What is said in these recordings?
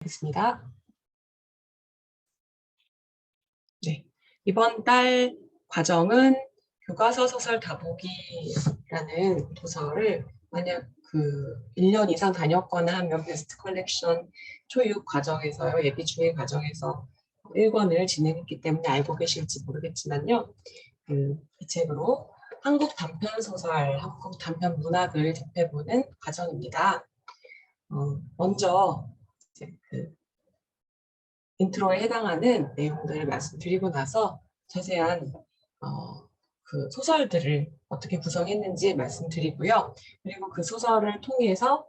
하겠습니다. 네, 이번 달 과정은 교과서 소설 다보기라는 도서를 만약 1년 이상 다녔거나 하면 베스트 컬렉션 초육 과정에서요, 예비 중일 과정에서 1권을 진행했기 때문에 알고 계실지 모르겠지만요. 이 책으로 한국 단편 소설, 한국 단편 문학을 접해보는 과정입니다. 먼저 이제 인트로에 해당하는 내용들을 말씀드리고 나서 자세한 소설들을 어떻게 구성했는지 말씀드리고요. 그리고 그 소설을 통해서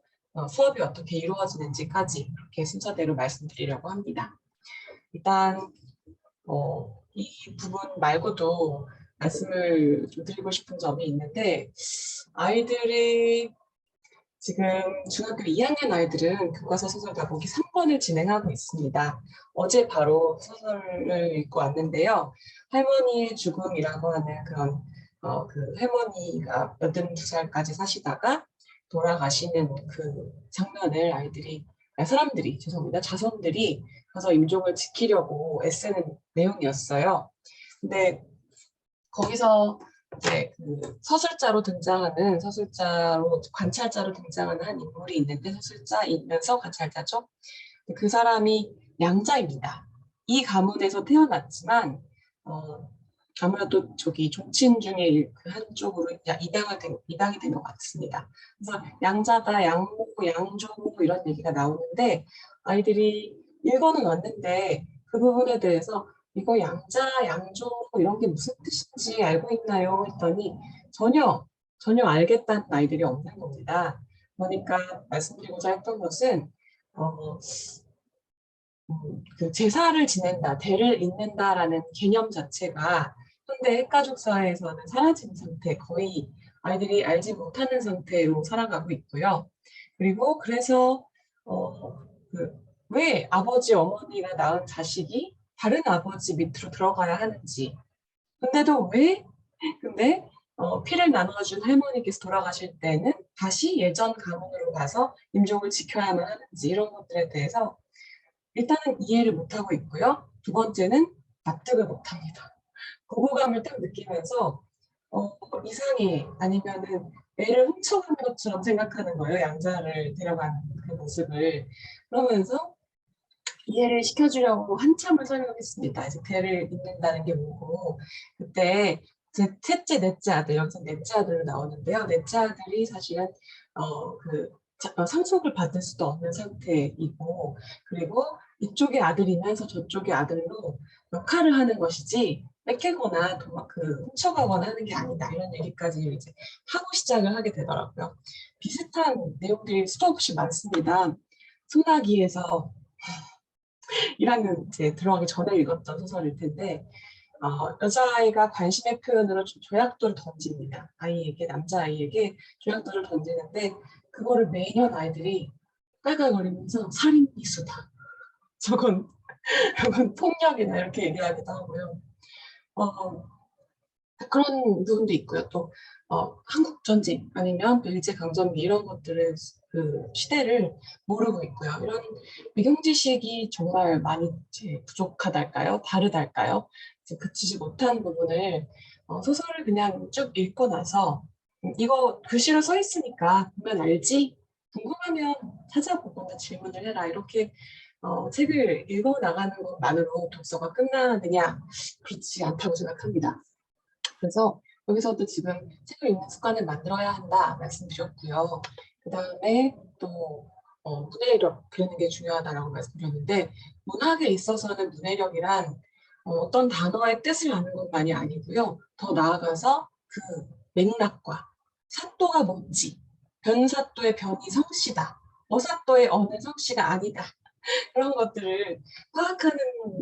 수업이 어떻게 이루어지는지까지 이렇게 순서대로 말씀드리려고 합니다. 일단 이 부분 말고도 말씀을 좀 드리고 싶은 점이 있는데, 아이들이 지금 중학교 2학년 아이들은 교과서 소설 다보기 3권을 진행하고 있습니다. 어제 바로 소설을 읽고 왔는데요. 할머니의 죽음이라고 하는 그런 할머니가 82살까지 사시다가 돌아가시는 그 장면을 사람들이 죄송합니다. 자손들이 가서 임종을 지키려고 애쓰는 내용이었어요. 근데 거기서 이제 관찰자로 등장하는 한 인물이 있는데, 서술자이면서 관찰자죠. 그 사람이 양자입니다. 이 가문에서 태어났지만 아무래도 종친 중에 그 한쪽으로 입양이 된 것 같습니다. 그래서 양자다, 양모, 양조 이런 얘기가 나오는데, 아이들이 읽어는 왔는데 그 부분에 대해서 이거 양자, 양조 이런 게 무슨 뜻인지 알고 있나요? 했더니 전혀 알겠다는 아이들이 없는 겁니다. 그러니까 말씀드리고자 했던 것은 제사를 지낸다, 대를 잇는다라는 개념 자체가 현대 핵가족 사회에서는 사라진 상태, 거의 아이들이 알지 못하는 상태로 살아가고 있고요. 그리고 그래서 왜 아버지, 어머니가 낳은 자식이 다른 아버지 밑으로 들어가야 하는지, 근데 피를 나눠준 할머니께서 돌아가실 때는 다시 예전 가문으로 가서 임종을 지켜야만 하는지, 이런 것들에 대해서 일단은 이해를 못하고 있고요. 두 번째는 납득을 못합니다. 거부감을 딱 느끼면서 이상해, 아니면은 애를 훔쳐가는 것처럼 생각하는 거예요. 양자를 데려가는 그 모습을. 그러면서 이해를 시켜주려고 한참을 설명했습니다. 이제 대를 잇는다는 게 뭐고, 그때 제 셋째, 넷째 아들, 여기서 넷째 아들로 나오는데요. 넷째 아들이 사실은 상속을 받을 수도 없는 상태이고, 그리고 이쪽의 아들이면서 저쪽의 아들로 역할을 하는 것이지 뺏기거나 훔쳐가거나 하는 게 아니다, 이런 얘기까지 이제 하고 시작을 하게 되더라고요. 비슷한 내용들이 수도 없이 많습니다. 소나기에서 1학년 이제 들어가기 전에 읽었던 소설일 텐데, 여자아이가 관심의 표현으로 조약돌을 던집니다. 남자아이에게 조약돌을 던지는데, 그거를 매년 아이들이 깔깔거리면서 살인 미수다, 저건 폭력이다, 이렇게 얘기하기도 하고요. 그런 부분도 있고요. 또 한국 전쟁 아니면 일제 강점기 이런 것들을 시대를 모르고 있고요. 이런 배경 지식이 정말 많이 부족하달까요? 다르달까요? 그치지 못한 부분을 소설을 그냥 쭉 읽고 나서 이거 글씨로 써 있으니까 보면 알지? 궁금하면 찾아보거나 질문을 해라, 이렇게 책을 읽어 나가는 것만으로 독서가 끝나느냐? 그렇지 않다고 생각합니다. 그래서 여기서도 지금 책을 읽는 습관을 만들어야 한다 말씀드렸고요. 그 다음에 또 문해력 기르는 게 중요하다라고 말씀드렸는데, 문학에 있어서는 문해력이란 어떤 단어의 뜻을 아는 것만이 아니고요. 더 나아가서 그 맥락과 사또가 뭔지, 변사또의 변이 성씨다, 어사또의 어는 성씨가 아니다, 그런 것들을 파악하는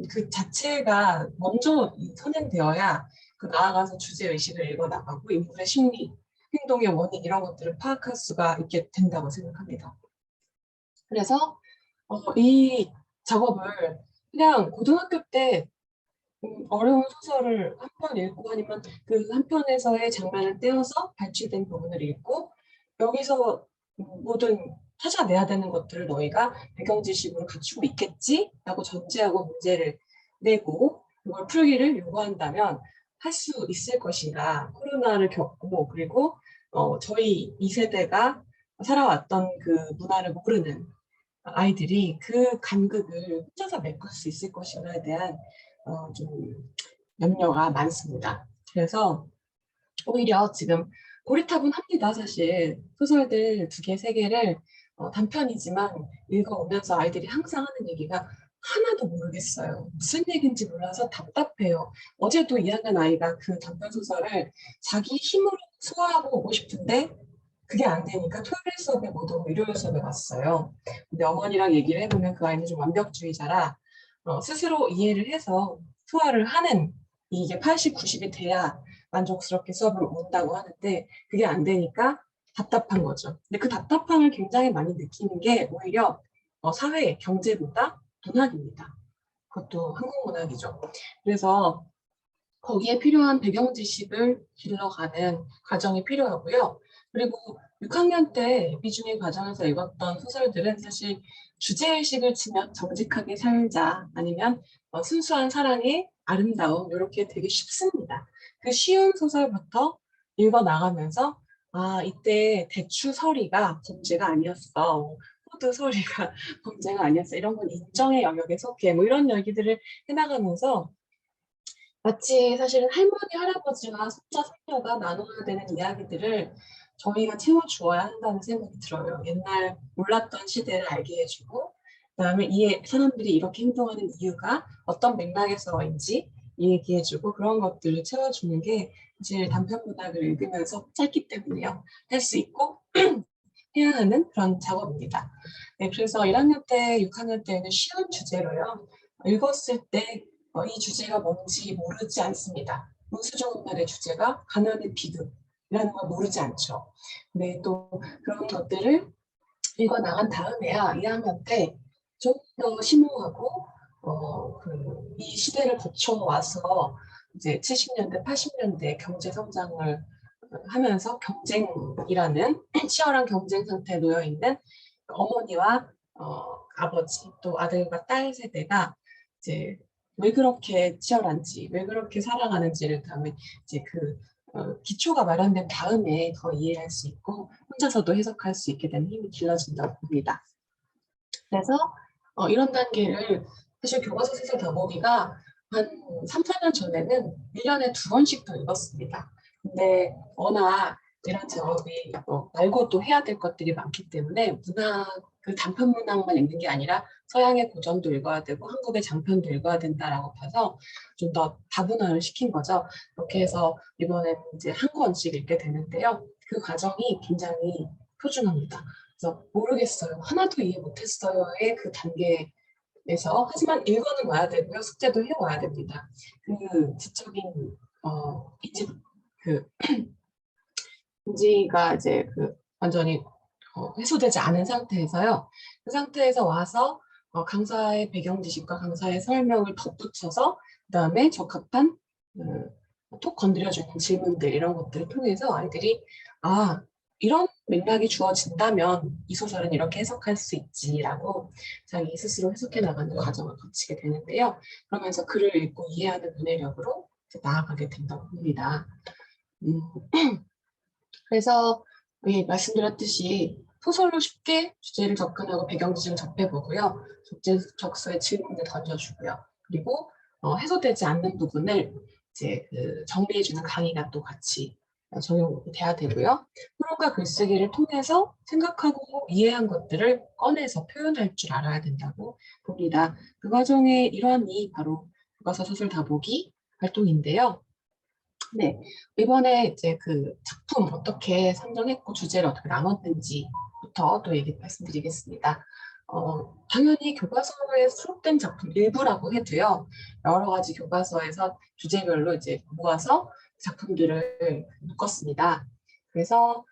그 자체가 먼저 선행되어야 나아가서 주제의식을 읽어나가고 인물의 심리, 행동의 원인, 이런 것들을 파악할 수가 있게 된다고 생각합니다. 그래서 이 작업을 그냥 고등학교 때 어려운 소설을 한 편 읽고, 아니면 그 한 편에서의 장면을 떼어서 발췌된 부분을 읽고, 여기서 모든 찾아내야 되는 것들을 너희가 배경 지식으로 갖추고 있겠지? 라고 전제하고 문제를 내고 그걸 풀기를 요구한다면 할 수 있을 것인가. 코로나를 겪고 그리고 저희 2세대가 살아왔던 그 문화를 모르는 아이들이 그 간극을 혼자서 메꿀 수 있을 것인가에 대한 좀 염려가 많습니다. 그래서 오히려 지금 고리타분합니다. 사실 소설들 2개, 3개를 단편이지만 읽어오면서 아이들이 항상 하는 얘기가 하나도 모르겠어요. 무슨 얘기인지 몰라서 답답해요. 어제도 2학년 아이가 그 단편 소설을 자기 힘으로 소화하고 오고 싶은데 그게 안 되니까 토요일 수업에 못 오고 일요일 수업에 왔어요. 근데 어머니랑 얘기를 해보면 그 아이는 좀 완벽주의자라 스스로 이해를 해서 소화를 하는 이게 80, 90이 돼야 만족스럽게 수업을 온다고 하는데 그게 안 되니까 답답한 거죠. 근데 그 답답함을 굉장히 많이 느끼는 게 오히려 사회, 경제보다 문학입니다. 그것도 한국 문학이죠. 그래서 거기에 필요한 배경 지식을 길러가는 과정이 필요하고요. 그리고 6학년 때 비중의 과정에서 읽었던 소설들은 사실 주제의식을 치면 정직하게 살자 아니면 순수한 사랑의 아름다움 이렇게 되게 쉽습니다. 그 쉬운 소설부터 읽어나가면서 아 이때 대추 서리가 범죄가 아니었어. 호두 서리가 범죄가 아니었어. 이런 건 인정의 영역에 속해. 뭐 이런 얘기들을 해나가면서 마치 사실은 할머니, 할아버지와 손자, 손녀가 나눠야 되는 이야기들을 저희가 채워주어야 한다는 생각이 들어요. 옛날 몰랐던 시대를 알게 해주고 그다음에 이 사람들이 이렇게 행동하는 이유가 어떤 맥락에서인지 얘기해주고 그런 것들을 채워주는 게 사실 단편 문학을 읽으면서 짧기 때문에요. 할 수 있고 해야 하는 그런 작업입니다. 네, 그래서 1학년 때, 6학년 때는 쉬운 주제로요. 읽었을 때 이 주제가 뭔지 모르지 않습니다. 운수 좋은 날의 주제가 가난의 비극이라는 걸 모르지 않죠. 근데 또 그런 것들을 읽어 나간 다음에야 2학년 때 좀 더 심오하고 이 시대를 거쳐와서 이제 70년대, 80년대 경제 성장을 하면서 경쟁이라는 치열한 경쟁 상태에 놓여 있는 어머니와 아버지 또 아들과 딸 세대가 이제 왜 그렇게 치열한지, 왜 그렇게 살아가는지를 다음에 이제 그 기초가 마련된 다음에 더 이해할 수 있고 혼자서도 해석할 수 있게 되는 힘이 길러진다고 봅니다. 그래서 이런 단계를 사실 교과서 세세 더보기가 한 3, 4년 전에는 1년에 2번씩 더 읽었습니다. 근데 워낙 이런 작업이 말고 또 해야 될 것들이 많기 때문에 문학, 그 단편 문학만 읽는 게 아니라 서양의 고전도 읽어야 되고 한국의 장편도 읽어야 된다라고 봐서 좀 더 다분화를 시킨 거죠. 그렇게 해서 이번에는 이제 한 권씩 읽게 되는데요. 그 과정이 굉장히 표준합니다. 그래서 모르겠어요. 하나도 이해 못했어요의 그 단계에서 하지만 읽어는 와야 되고요. 숙제도 해와야 됩니다. 그 지적인 인지 그 인지가 이제 그 완전히 해소되지 않은 상태에서요. 그 상태에서 와서 강사의 배경 지식과 강사의 설명을 덧붙여서 그다음에 적합한 톡 건드려주는 질문들 이런 것들을 통해서 아이들이 아 이런 맥락이 주어진다면 이 소설은 이렇게 해석할 수 있지라고 자기 스스로 해석해 나가는 과정을 거치게 되는데요. 그러면서 글을 읽고 이해하는 문해력으로 나아가게 된다고 봅니다. 그래서 말씀드렸듯이 소설로 쉽게 주제를 접근하고 배경 지식을 접해보고요. 적소에 질문을 던져주고요. 그리고 해소되지 않는 부분을 이제 정리해주는 강의가 또 같이 적용돼야 되고요. 프로가 글쓰기를 통해서 생각하고 이해한 것들을 꺼내서 표현할 줄 알아야 된다고 봅니다. 그 과정의 일환이 바로 교과서 소설 다보기 활동인데요. 네, 이번에 이제 그 작품 어떻게 선정했고 주제를 어떻게 나눴는지부터 또 말씀드리겠습니다. 당연히 교과서에 수록된 작품 일부라고 해도요, 여러 가지 교과서에서 주제별로 이제 모아서 작품들을 묶었습니다. 그래서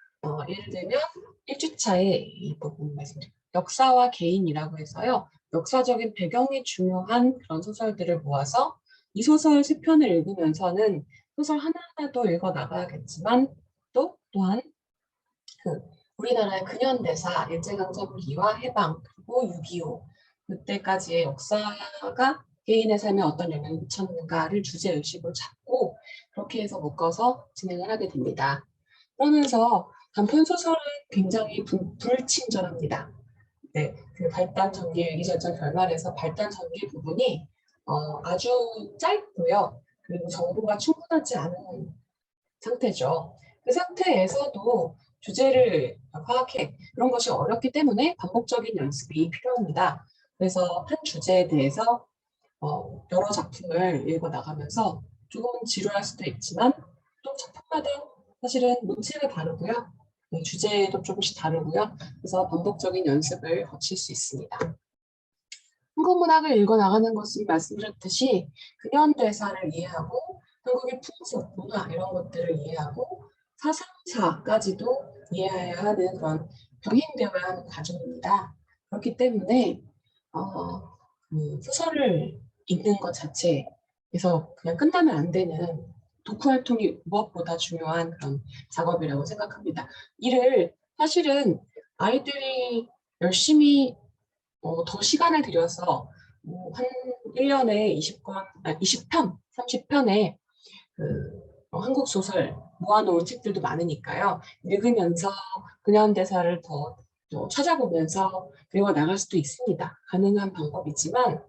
예를 들면 1주차에 이 부분 말씀드릴게요. 역사와 개인이라고 해서요, 역사적인 배경이 중요한 그런 소설들을 모아서 이 소설 3편을 읽으면서는 소설 하나하나도 읽어 나가야겠지만 또한 그 우리나라의 근현대사, 일제강점기와 해방, 그리고 6.25 그때까지의 역사가 개인의 삶에 어떤 영향을 미쳤는가를 주제의식으로 잡고 그렇게 해서 묶어서 진행을 하게 됩니다. 그러면서 단편 소설은 굉장히 불친절합니다. 네, 그 발단 전개 위기설정 결말에서 발단 전개 부분이 아주 짧고요. 그리고 정보가 충분하지 않은 상태죠. 그 상태에서도 주제를 파악해 그런 것이 어렵기 때문에 반복적인 연습이 필요합니다. 그래서 한 주제에 대해서 여러 작품을 읽어 나가면서 조금 지루할 수도 있지만 또 작품마다 사실은 문체가 다르고요. 네, 주제도 조금씩 다르고요. 그래서 반복적인 연습을 거칠 수 있습니다. 한국 문학을 읽어 나가는 것은 말씀드렸듯이 근현대사를 이해하고 한국의 풍습, 문화 이런 것들을 이해하고 사상사까지도 이해해야 하는 그런 병행되어야 하는 과정입니다. 그렇기 때문에 소설을 읽는 것 자체에서 그냥 끝나면 안 되는 독후 활동이 무엇보다 중요한 그런 작업이라고 생각합니다. 이를 사실은 아이들이 열심히 더 시간을 들여서 한 1년에 20편, 30편의 한국 소설 모아놓은 책들도 많으니까요. 읽으면서 근현대사를 더 찾아보면서 배워 나갈 수도 있습니다. 가능한 방법이지만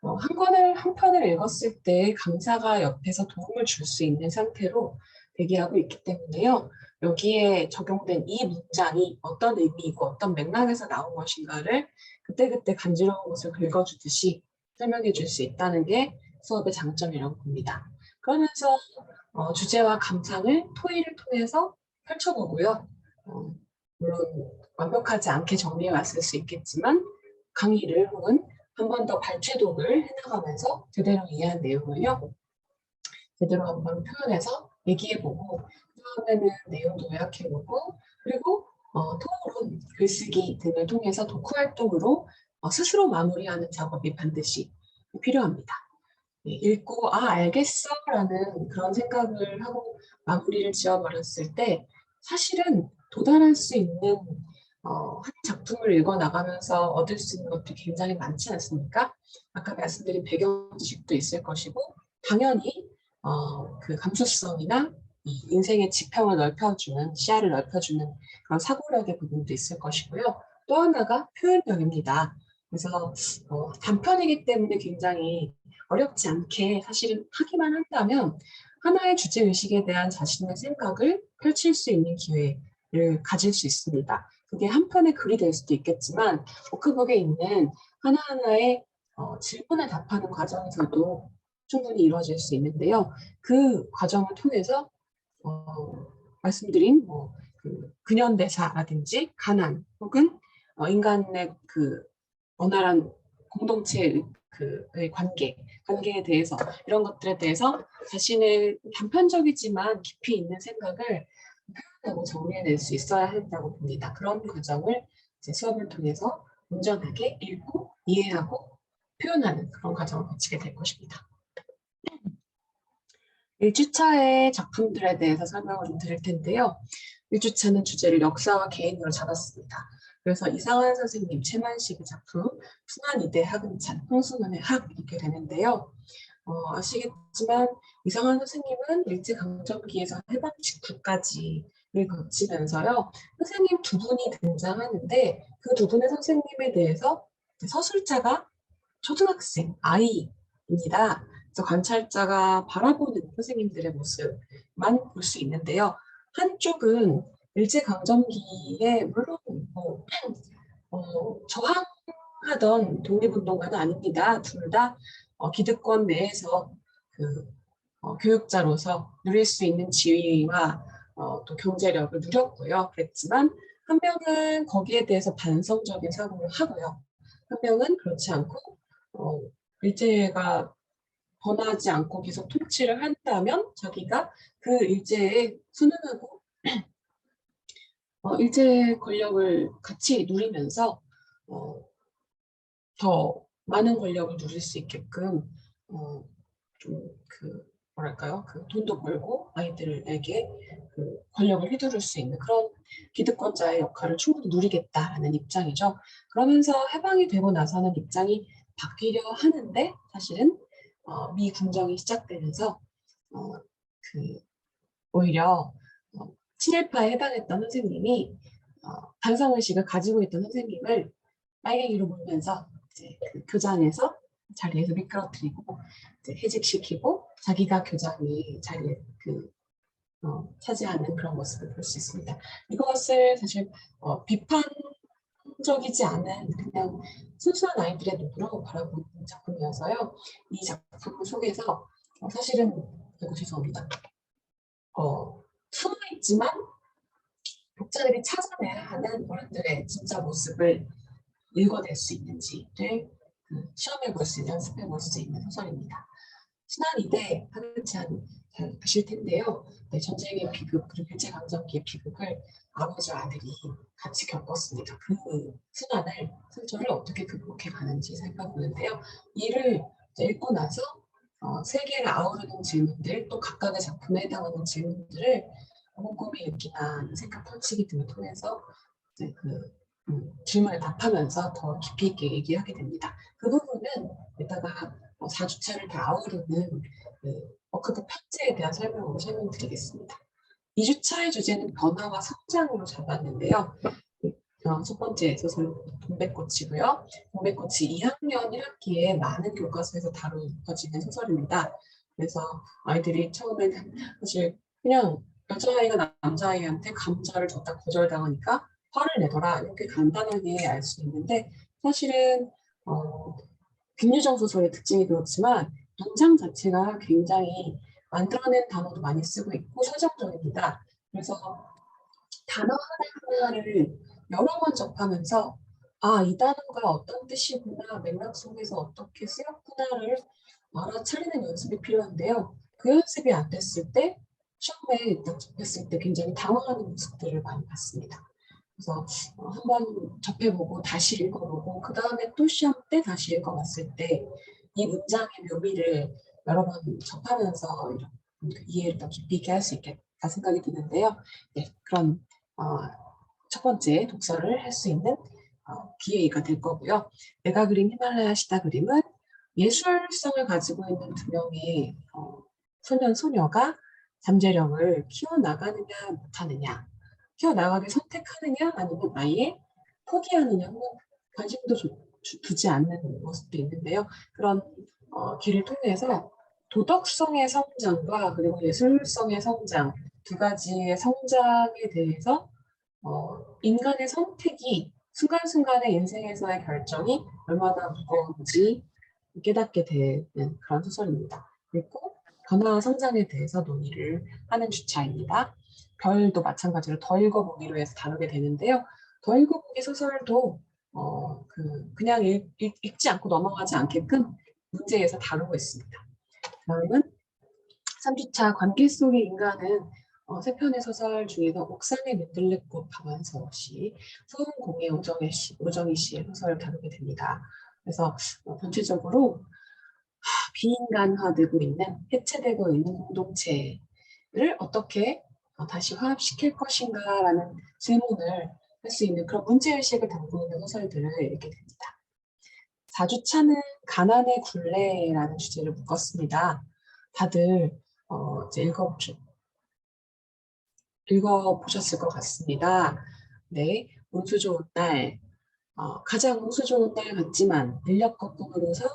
한 편을 읽었을 때 강사가 옆에서 도움을 줄 수 있는 상태로 대기하고 있기 때문에요. 여기에 적용된 이 문장이 어떤 의미이고 어떤 맥락에서 나온 것인가를 그때그때 간지러운 것을 긁어주듯이 설명해 줄 수 있다는 게 수업의 장점이라고 봅니다. 그러면서 주제와 감상을 토의를 통해서 펼쳐보고요. 물론 완벽하지 않게 정리해 왔을 수 있겠지만 강의를 혹은 한 번 더 발췌독을 해나가면서 제대로 이해한 내용을요. 제대로 한번 표현해서 얘기해보고 다음에는 내용도 요약해보고 그리고 토론, 글쓰기 등을 통해서 독후 활동으로 스스로 마무리하는 작업이 반드시 필요합니다. 네, 읽고 알겠어 라는 그런 생각을 하고 마무리를 지어버렸을 때 사실은 도달할 수 있는 한 작품을 읽어 나가면서 얻을 수 있는 것들이 굉장히 많지 않습니까? 아까 말씀드린 배경 지식도 있을 것이고 당연히 그 감수성이나 이 인생의 지평을 넓혀주는 시야를 넓혀주는 그런 사고력의 부분도 있을 것이고요. 또 하나가 표현력입니다. 그래서 단편이기 때문에 굉장히 어렵지 않게 사실은 하기만 한다면 하나의 주제의식에 대한 자신의 생각을 펼칠 수 있는 기회를 가질 수 있습니다. 그게 한 편의 글이 될 수도 있겠지만 워크북에 있는 하나하나의 질문에 답하는 과정에서도 충분히 이루어질 수 있는데요. 그 과정을 통해서 말씀드린 근현대사라든지 가난 혹은 인간의 그 원활한 공동체의 의 관계에 대해서 이런 것들에 대해서 자신의 단편적이지만 깊이 있는 생각을 표현하고 정리해낼 수 있어야 한다고 봅니다. 그런 과정을 이제 수업을 통해서 온전하게 읽고 이해하고 표현하는 그런 과정을 거치게 될 것입니다. 1주차의 작품들에 대해서 설명을 좀 드릴 텐데요. 1주차는 주제를 역사와 개인으로 잡았습니다. 그래서 이상한 선생님, 최만식의 작품 순환이대 학은찬, 홍순원의 학 이렇게 되는데요. 아시겠지만 이상한 선생님은 일제강점기에서 해방 직후까지를 거치면서요. 선생님 두 분이 등장하는데 그 두 분의 선생님에 대해서 서술자가 초등학생, 아이입니다. 그래서 관찰자가 바라보는 선생님들의 모습만 볼 수 있는데요. 한쪽은 일제강점기에 물론 저항하던 독립운동가는 아닙니다. 둘 다 기득권 내에서 교육자로서 누릴 수 있는 지위와 또 경제력을 누렸고요. 그랬지만 한 명은 거기에 대해서 반성적인 사고를 하고요. 한 명은 그렇지 않고 일제가 번하지 않고 계속 통치를 한다면 자기가 그 일제에 순응하고 일제 권력을 같이 누리면서 더 많은 권력을 누릴 수 있게끔 좀 뭐랄까요? 그 돈도 벌고 아이들에게 그 권력을 휘두를 수 있는 그런 기득권자의 역할을 충분히 누리겠다라는 입장이죠. 그러면서 해방이 되고 나서는 입장이 바뀌려 하는데 사실은 미 군정이 시작되면서 어, 그 오히려 친일파에 해당했던 선생님이 반성의식을 가지고 있던 선생님을 빨갱이로 몰면서 이제 그 교장에서 자리에서 미끄러뜨리고 이제 해직시키고 자기가 교장이 자리에 차지하는 그런 모습을 볼 수 있습니다. 이것을 사실 비판적이지 않은 그냥 순수한 아이들의 눈으로 바라보는 작품이어서요. 이 작품 속에서 사실은 이거 죄송합니다. 숨어있지만 독자들이 찾아내야 하는 어른들의 진짜 모습을 읽어낼 수 있는지를 시험해 볼 수 있는, 연습해 볼 수 있는 소설입니다. 신한이대 하늘찬 잘 아실 텐데요. 네, 전쟁의 비극 그리고 일제강점기의 비극을 아버지와 아들이 같이 겪었습니다. 그 순환을 상처를 어떻게 극복해 가는지 살펴보는데요. 이를 읽고 나서 세계를 아우르는 질문들 또 각각의 작품에 해당하는 질문들을 꼼꼼히 읽기나 생각 펼치기 등을 통해서 이제 질문을 답하면서 더 깊이 있게 얘기하게 됩니다. 그 부분은 이따가 4주차를 다 아우르는 워크북 편지에 대한 설명으로 설명드리겠습니다. 2주차의 주제는 변화와 성장으로 잡았는데요. 첫 번째 소설 동백꽃이고요. 동백꽃이 2학년 1학기에 많은 교과서에서 다루어지는 소설입니다. 그래서 아이들이 처음에는 사실 그냥 여자아이가 남자아이한테 감자를 줬다 거절당하니까 화를 내더라 이렇게 간단하게 알 수 있는데 사실은 김유정 소설의 특징이 그렇지만 문장 자체가 굉장히 만들어낸 단어도 많이 쓰고 있고 서정적입니다. 그래서 단어 하나하나를 여러 번 접하면서 이 단어가 어떤 뜻이구나, 맥락 속에서 어떻게 쓰였구나를 알아차리는 연습이 필요한데요. 그 연습이 안 됐을 때 처음에 딱 접했을 때 굉장히 당황하는 모습들을 많이 봤습니다. 그래서 한번 접해보고 다시 읽어보고 그 다음에 또 시험 때 다시 읽어봤을 때 이 문장의 묘미를 여러 번 접하면서 이해를 더 깊이 있게 할 수 있겠다 생각이 드는데요. 네, 그런 첫 번째 독서를 할 수 있는 기회가 될 거고요. 내가 그린 히말라야 시다 그림은 예술성을 가지고 있는 두 명의 소년 소녀가 잠재력을 키워나가느냐 못하느냐, 키워나가게 선택하느냐 아니면 아예 포기하느냐 혹은 관심도 두지 않는 모습도 있는데요. 그런 길을 통해서 도덕성의 성장과 그리고 예술성의 성장 두 가지의 성장에 대해서 인간의 선택이 순간순간의 인생에서의 결정이 얼마나 무거운지 깨닫게 되는 그런 소설입니다. 그리고 변화와 성장에 대해서 논의를 하는 주차입니다. 별도 마찬가지로 더 읽어보기로 해서 다루게 되는데요. 더 읽어보기 소설도 그냥 읽지 않고 넘어가지 않게끔 문제에서 다루고 있습니다. 다음은 3주차 관계 속의 인간은 세 편의 소설 중에서 옥상의 민들레꽃 박완서 씨, 소은공의 오정희 씨의 소설을 다루게 됩니다. 그래서 전체적으로 비인간화되고 있는, 해체되고 있는 공동체를 어떻게 다시 화합시킬 것인가라는 질문을 할 수 있는 그런 문제의식을 담고 있는 소설들을 읽게 됩니다. 4주차는 가난의 굴레라는 주제를 묶었습니다. 다들 이제 읽어보셨을 것 같습니다. 네, 운수 좋은 날, 가장 운수 좋은 날 같지만 인력거 꿈으로서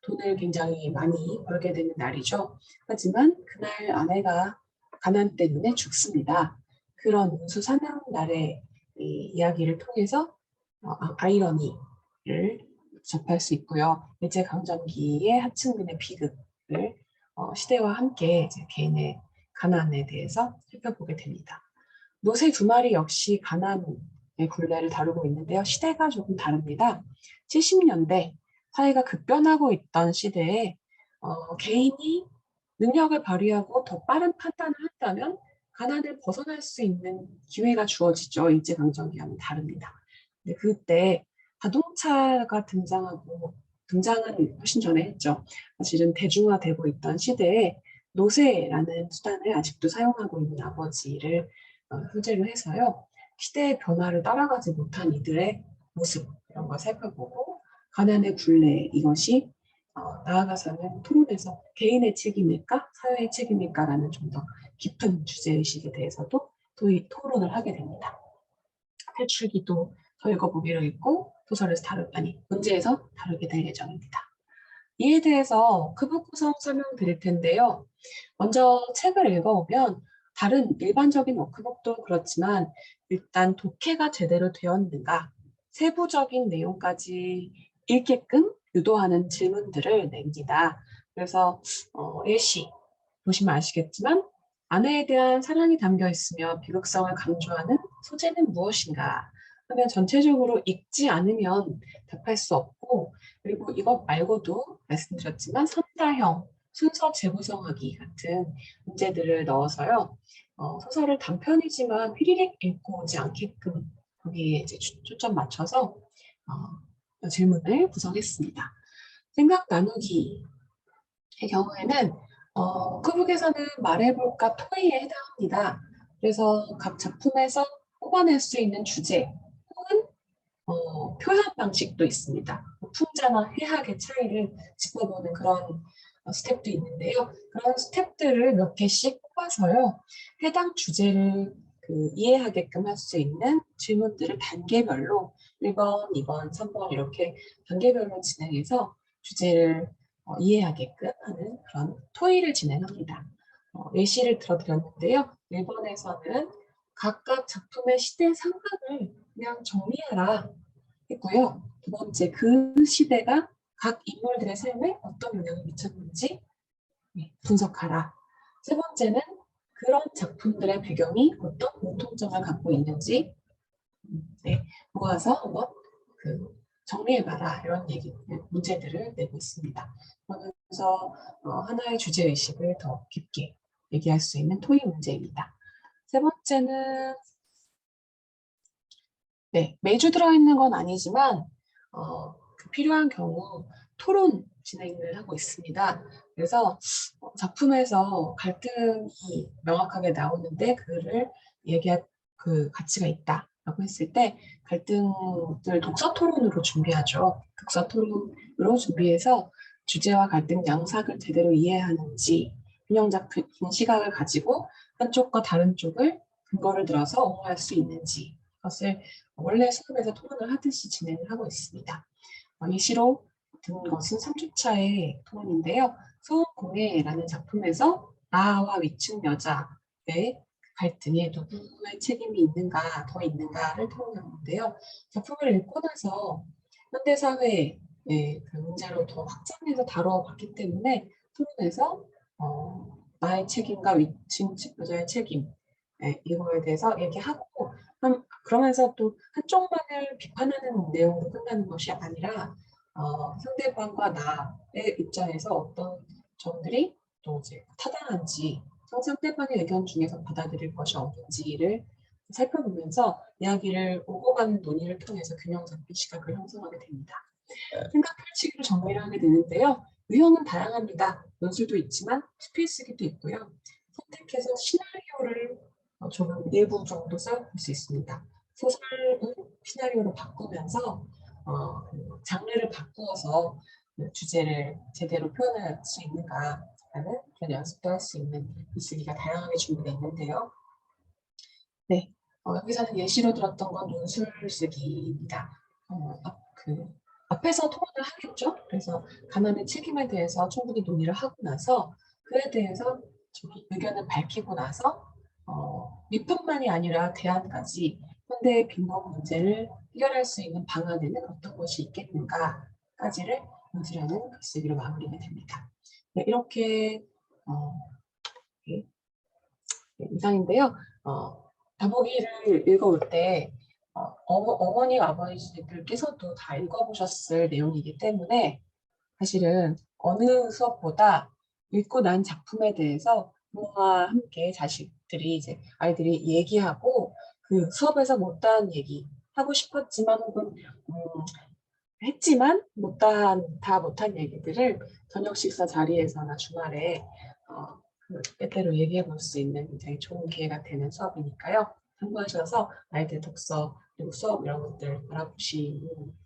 돈을 굉장히 많이 벌게 되는 날이죠. 하지만 그날 아내가 가난 때문에 죽습니다. 그런 운수 사는 날의 이야기를 통해서 아이러니를 접할 수 있고요. 일제강점기의 하층민의 비극을 시대와 함께 이제 개인의 가난에 대해서 살펴보게 됩니다. 노새 두 마리 역시 가난의 굴레를 다루고 있는데요. 시대가 조금 다릅니다. 70년대 사회가 급변하고 있던 시대에 개인이 능력을 발휘하고 더 빠른 판단을 한다면 가난을 벗어날 수 있는 기회가 주어지죠. 일제강점기와는 다릅니다. 근데 그때 자동차가 등장은 훨씬 전에 했죠. 사실은 대중화되고 있던 시대에 노세라는 수단을 아직도 사용하고 있는 아버지를 소재로 해서요. 시대의 변화를 따라가지 못한 이들의 모습 이런 걸 살펴보고 가난의 굴레 이것이 나아가서는 토론에서 개인의 책임일까 사회의 책임일까라는 좀 더 깊은 주제의식에 대해서도 토론을 하게 됩니다. 탈출기도 더 읽어보기로 했고 도서에서 문제에서 다루게 될 예정입니다. 이에 대해서 크부 구성 설명드릴 텐데요. 먼저 책을 읽어보면 다른 일반적인 워크북도 그렇지만 일단 독해가 제대로 되었는가 세부적인 내용까지 읽게끔 유도하는 질문들을 냅니다. 그래서 예시 보시면 아시겠지만 아내에 대한 사랑이 담겨 있으며 비극성을 강조하는 소재는 무엇인가 하면 전체적으로 읽지 않으면 답할 수 없고 그리고 이것 말고도 말씀드렸지만 선사형, 순서 재구성하기 같은 문제들을 넣어서요. 소설을 단편이지만 휘리릭 읽고 오지 않게끔 거기에 이제 초점 맞춰서 질문을 구성했습니다. 생각 나누기의 경우에는 크북에서는 말해볼까 토의에 해당합니다. 그래서 각 작품에서 뽑아낼 수 있는 주제 혹은 표현 방식도 있습니다. 풍자나 해학의 차이를 짚어보는 그런 스텝도 있는데요. 그런 스텝들을 몇 개씩 뽑아서요. 해당 주제를 이해하게끔 할 수 있는 질문들을 단계별로 1번, 2번, 3번 이렇게 단계별로 진행해서 주제를 이해하게끔 하는 그런 토의를 진행합니다. 예시를 들어드렸는데요. 1번에서는 각각 작품의 시대 상황을 그냥 정리하라 했고요. 두 번째, 그 시대가 각 인물들의 삶에 어떤 영향을 미쳤는지 분석하라. 세 번째는 그런 작품들의 배경이 어떤 공통점을 갖고 있는지 모아서 한번 정리해봐라 이런 문제들을 내고 있습니다. 그러면서 하나의 주제의식을 더 깊게 얘기할 수 있는 토의 문제입니다. 세 번째는 매주 들어있는 건 아니지만 필요한 경우 토론 진행을 하고 있습니다. 그래서 작품에서 갈등이 명확하게 나오는데 그를 얘기할 가치가 있다라고 했을 때 갈등을 독서 토론으로 준비하죠. 독서 토론으로 준비해서 주제와 갈등 양상을 제대로 이해하는지 균형 잡힌 시각을 가지고 한쪽과 다른 쪽을 근거를 들어서 옹호할 수 있는지 것을 원래 수업에서 토론을 하듯이 진행을 하고 있습니다. 예시로 든 것은 3주차의 토론인데요. 소음공예라는 작품에서 나와 위층 여자의 갈등에 누구의 책임이 있는가, 더 있는가를 토론하는데요. 작품을 읽고 나서 현대사회의 그 문제로 더 확장해서 다뤄봤기 때문에 토론에서 나의 책임과 위층 여자의 책임 이거에 대해서 얘기하고 그러면서 또 한쪽만을 비판하는 내용으로 끝나는 것이 아니라 상대방과 나의 입장에서 어떤 점들이 또 이제 타당한지 상대방의 의견 중에서 받아들일 것이 없는지를 살펴보면서 이야기를 오고 가는 논의를 통해서 균형 잡힌 시각을 형성하게 됩니다. 생각 펼치기로 정리를 하게 되는데요. 유형은 다양합니다. 논술도 있지만 스페이스기도 있고요. 선택해서 시나리오를 조금 일부 정도 써볼 수 있습니다. 소설은 시나리오로 바꾸면서 장르를 바꾸어서 주제를 제대로 표현할 수 있는가라는 그런 연습도 할 수 있는 글쓰기가 다양하게 준비되어 있는데요. 여기서는 예시로 들었던 건 논술 쓰기입니다. 앞에서 토론을 하겠죠. 그래서 가난의 책임에 대해서 충분히 논의를 하고 나서 그에 대해서 의견을 밝히고 나서 밑뿐만이 아니라 대안까지 현대의 빈곤 문제를 해결할 수 있는 방안에는 어떤 것이 있겠는가까지를 논술하는 글쓰기로 마무리가 됩니다. 이렇게 이상인데요. 다보기를 읽어올 때 어머니, 아버지들께서도 다 읽어보셨을 내용이기 때문에 사실은 어느 수업보다 읽고 난 작품에 대해서 부모와 함께 아이들이 얘기하고 그 수업에서 못다한 얘기 하고 싶었지만 혹은 했지만 다 못한 얘기들을 저녁 식사 자리에서나 주말에 때때로 얘기해 볼 수 있는 굉장히 좋은 기회가 되는 수업이니까요. 참고하셔서 아이들 독서 그리고 수업 이런 것들 알아보시는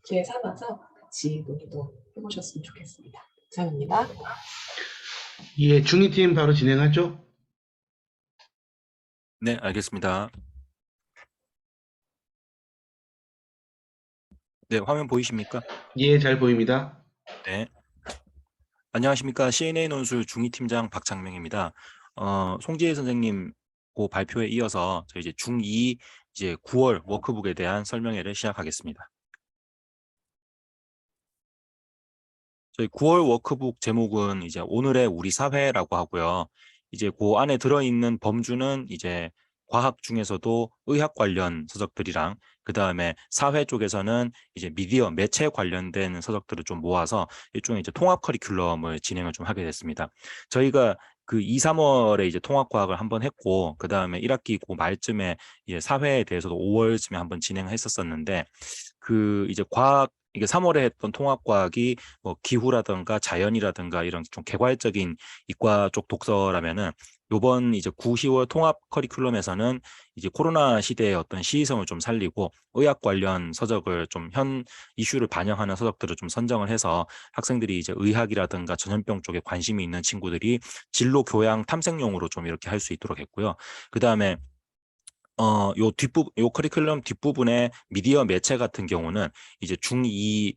기회 삼아서 같이 논의도 해보셨으면 좋겠습니다. 이상입니다. 예, 중위팀 바로 진행하죠? 네, 알겠습니다. 네, 화면 보이십니까? 예, 잘 보입니다. 네. 안녕하십니까. CNA 논술 중2팀장 박창명입니다. 송지혜 선생님 그 발표에 이어서 저희 이제 중2 이제 9월 워크북에 대한 설명회를 시작하겠습니다. 저희 9월 워크북 제목은 이제 오늘의 우리 사회라고 하고요. 이제 그 안에 들어있는 범주는 이제 과학 중에서도 의학 관련 서적들이랑 그 다음에 사회 쪽에서는 이제 미디어, 매체 관련된 서적들을 좀 모아서 일종의 이제 통합 커리큘럼을 진행을 좀 하게 됐습니다. 저희가 그 2, 3월에 이제 통합과학을 한번 했고, 그 다음에 1학기 그 말쯤에 이제 사회에 대해서도 5월쯤에 한번 진행을 했었었는데, 그 이제 과학 이게 3월에 했던 통합과학이 뭐 기후라든가 자연이라든가 이런 좀 개괄적인 이과 쪽 독서라면은 요번 이제 9, 10월 통합 커리큘럼에서는 이제 코로나 시대의 어떤 시의성을 좀 살리고 의학 관련 서적을 좀 현 이슈를 반영하는 서적들을 좀 선정을 해서 학생들이 이제 의학이라든가 전염병 쪽에 관심이 있는 친구들이 진로 교양 탐색용으로 좀 이렇게 할 수 있도록 했고요. 그 다음에 요 커리큘럼 뒷부분에 미디어 매체 같은 경우는 이제 중2,